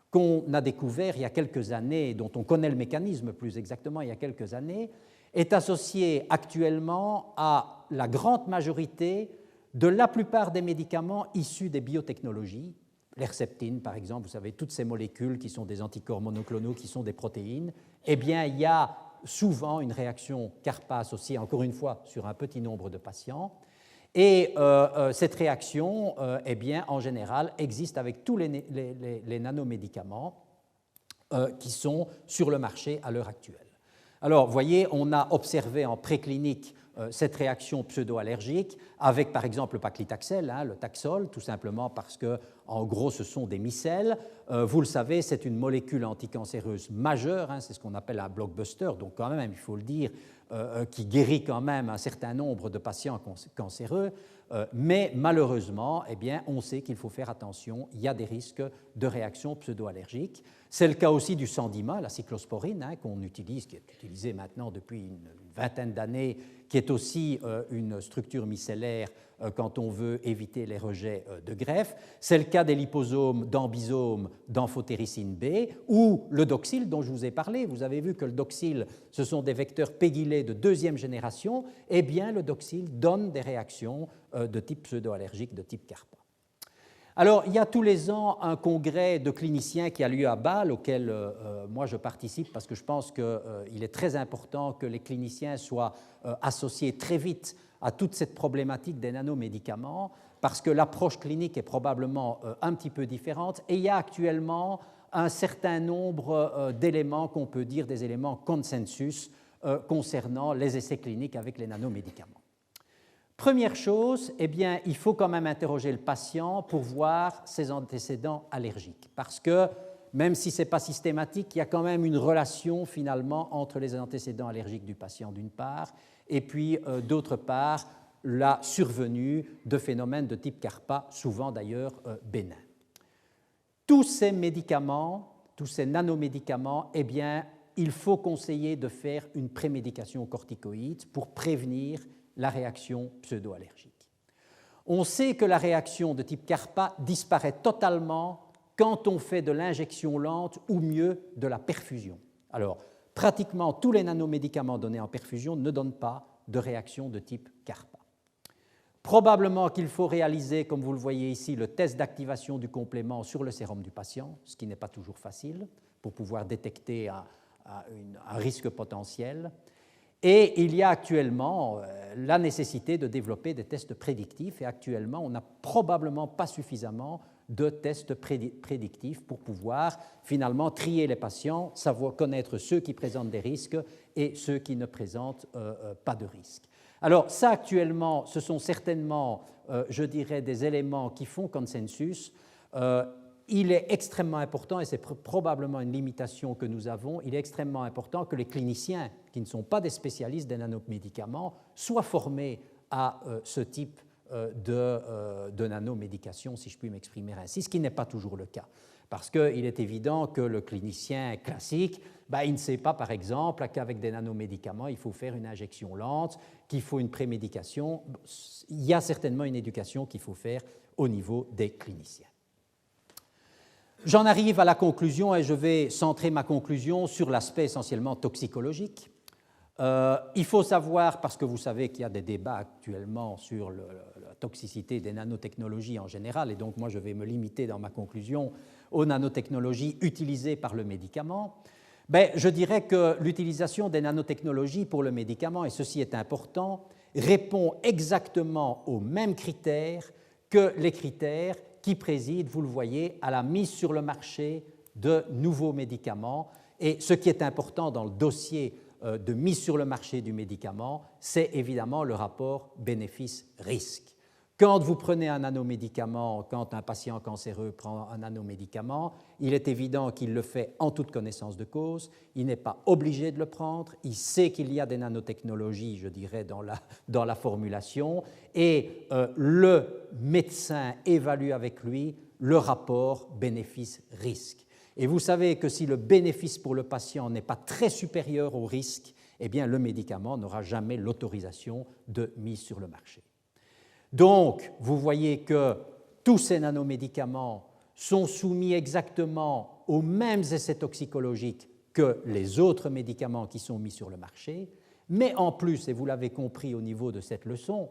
qu'on a découvert il y a quelques années, dont on connaît le mécanisme plus exactement il y a quelques années, est associé actuellement à la grande majorité de la plupart des médicaments issus des biotechnologies. L'herceptine, par exemple, vous savez, toutes ces molécules qui sont des anticorps monoclonaux, qui sont des protéines, eh bien, il y a souvent une réaction Karpa associée, encore une fois, sur un petit nombre de patients. Et cette réaction, eh bien, en général, existe avec tous les nanomédicaments qui sont sur le marché à l'heure actuelle. Alors, vous voyez, on a observé en préclinique cette réaction pseudo-allergique avec, par exemple, le paclitaxel, le Taxol, tout simplement parce que, en gros, ce sont des micelles. Vous le savez, c'est une molécule anticancéreuse majeure, c'est ce qu'on appelle un blockbuster, donc quand même, il faut le dire, qui guérit quand même un certain nombre de patients cancéreux, mais malheureusement, eh bien, on sait qu'il faut faire attention, il y a des risques de réactions pseudo-allergiques. C'est le cas aussi du Sandima, la cyclosporine, qu'on utilise, qui est utilisée maintenant depuis une vingtaine d'années, qui est aussi une structure micellaire quand on veut éviter les rejets de greffe. C'est le cas des liposomes, d'ambisomes, d'amphotericine B, ou le doxil dont je vous ai parlé. Vous avez vu que le doxil, ce sont des vecteurs pégylés de deuxième génération. Eh bien, le doxil donne des réactions de type pseudo-allergique, de type Karpa. Alors, il y a tous les ans un congrès de cliniciens qui a lieu à Bâle, auquel moi je participe parce que je pense qu'il est très important que les cliniciens soient associés très vite à toute cette problématique des nanomédicaments, parce que l'approche clinique est probablement un petit peu différente, et il y a actuellement un certain nombre d'éléments qu'on peut dire des éléments consensus concernant les essais cliniques avec les nanomédicaments. Première chose, eh bien, il faut quand même interroger le patient pour voir ses antécédents allergiques, parce que même si ce n'est pas systématique, il y a quand même une relation finalement entre les antécédents allergiques du patient d'une part, et puis d'autre part, la survenue de phénomènes de type Karpa, souvent d'ailleurs bénins. Tous ces médicaments, tous ces nanomédicaments, eh bien, il faut conseiller de faire une prémédication corticoïde pour prévenir la réaction pseudo-allergique. On sait que la réaction de type Karpa disparaît totalement quand on fait de l'injection lente ou mieux de la perfusion. Alors, pratiquement tous les nanomédicaments donnés en perfusion ne donnent pas de réaction de type Karpa. Probablement qu'il faut réaliser, comme vous le voyez ici, le test d'activation du complément sur le sérum du patient, ce qui n'est pas toujours facile pour pouvoir détecter un risque potentiel. Et il y a actuellement la nécessité de développer des tests prédictifs, et actuellement, on n'a probablement pas suffisamment de tests prédictifs pour pouvoir finalement trier les patients, savoir connaître ceux qui présentent des risques et ceux qui ne présentent pas de risques. Alors ça, actuellement, ce sont certainement, je dirais, des éléments qui font consensus. Il est extrêmement important, et c'est probablement une limitation que nous avons, il est extrêmement important que les cliniciens qui ne sont pas des spécialistes des nanomédicaments soient formés à ce type de nanomédication, si je puis m'exprimer ainsi, ce qui n'est pas toujours le cas. Parce qu'il est évident que le clinicien classique, il ne sait pas, par exemple, qu'avec des nanomédicaments, il faut faire une injection lente, qu'il faut une prémédication. Il y a certainement une éducation qu'il faut faire au niveau des cliniciens. J'en arrive à la conclusion et je vais centrer ma conclusion sur l'aspect essentiellement toxicologique. Il faut savoir, parce que vous savez qu'il y a des débats actuellement sur la toxicité des nanotechnologies en général, et donc moi je vais me limiter dans ma conclusion aux nanotechnologies utilisées par le médicament, je dirais que l'utilisation des nanotechnologies pour le médicament, et ceci est important, répond exactement aux mêmes critères que les critères qui préside, vous le voyez, à la mise sur le marché de nouveaux médicaments. Et ce qui est important dans le dossier de mise sur le marché du médicament, c'est évidemment le rapport bénéfice-risque. Quand vous prenez un nanomédicament, quand un patient cancéreux prend un nanomédicament, il est évident qu'il le fait en toute connaissance de cause, il n'est pas obligé de le prendre, il sait qu'il y a des nanotechnologies, je dirais, dans la formulation, et le médecin évalue avec lui le rapport bénéfice-risque. Et vous savez que si le bénéfice pour le patient n'est pas très supérieur au risque, eh bien, le médicament n'aura jamais l'autorisation de mise sur le marché. Donc, vous voyez que tous ces nanomédicaments sont soumis exactement aux mêmes essais toxicologiques que les autres médicaments qui sont mis sur le marché, mais en plus, et vous l'avez compris au niveau de cette leçon,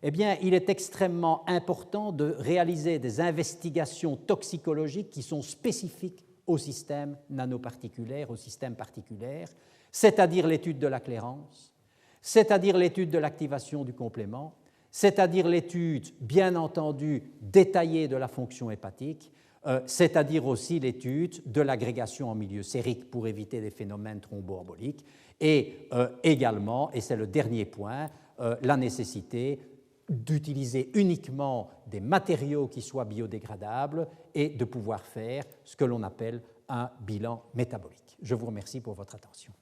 eh bien, il est extrêmement important de réaliser des investigations toxicologiques qui sont spécifiques au système nanoparticulaire, au système particulaire, c'est-à-dire l'étude de la clairance, c'est-à-dire l'étude de l'activation du complément, c'est-à-dire l'étude, bien entendu, détaillée de la fonction hépatique, c'est-à-dire aussi l'étude de l'agrégation en milieu sérique pour éviter des phénomènes thromboemboliques, et également, et c'est le dernier point, la nécessité d'utiliser uniquement des matériaux qui soient biodégradables et de pouvoir faire ce que l'on appelle un bilan métabolique. Je vous remercie pour votre attention.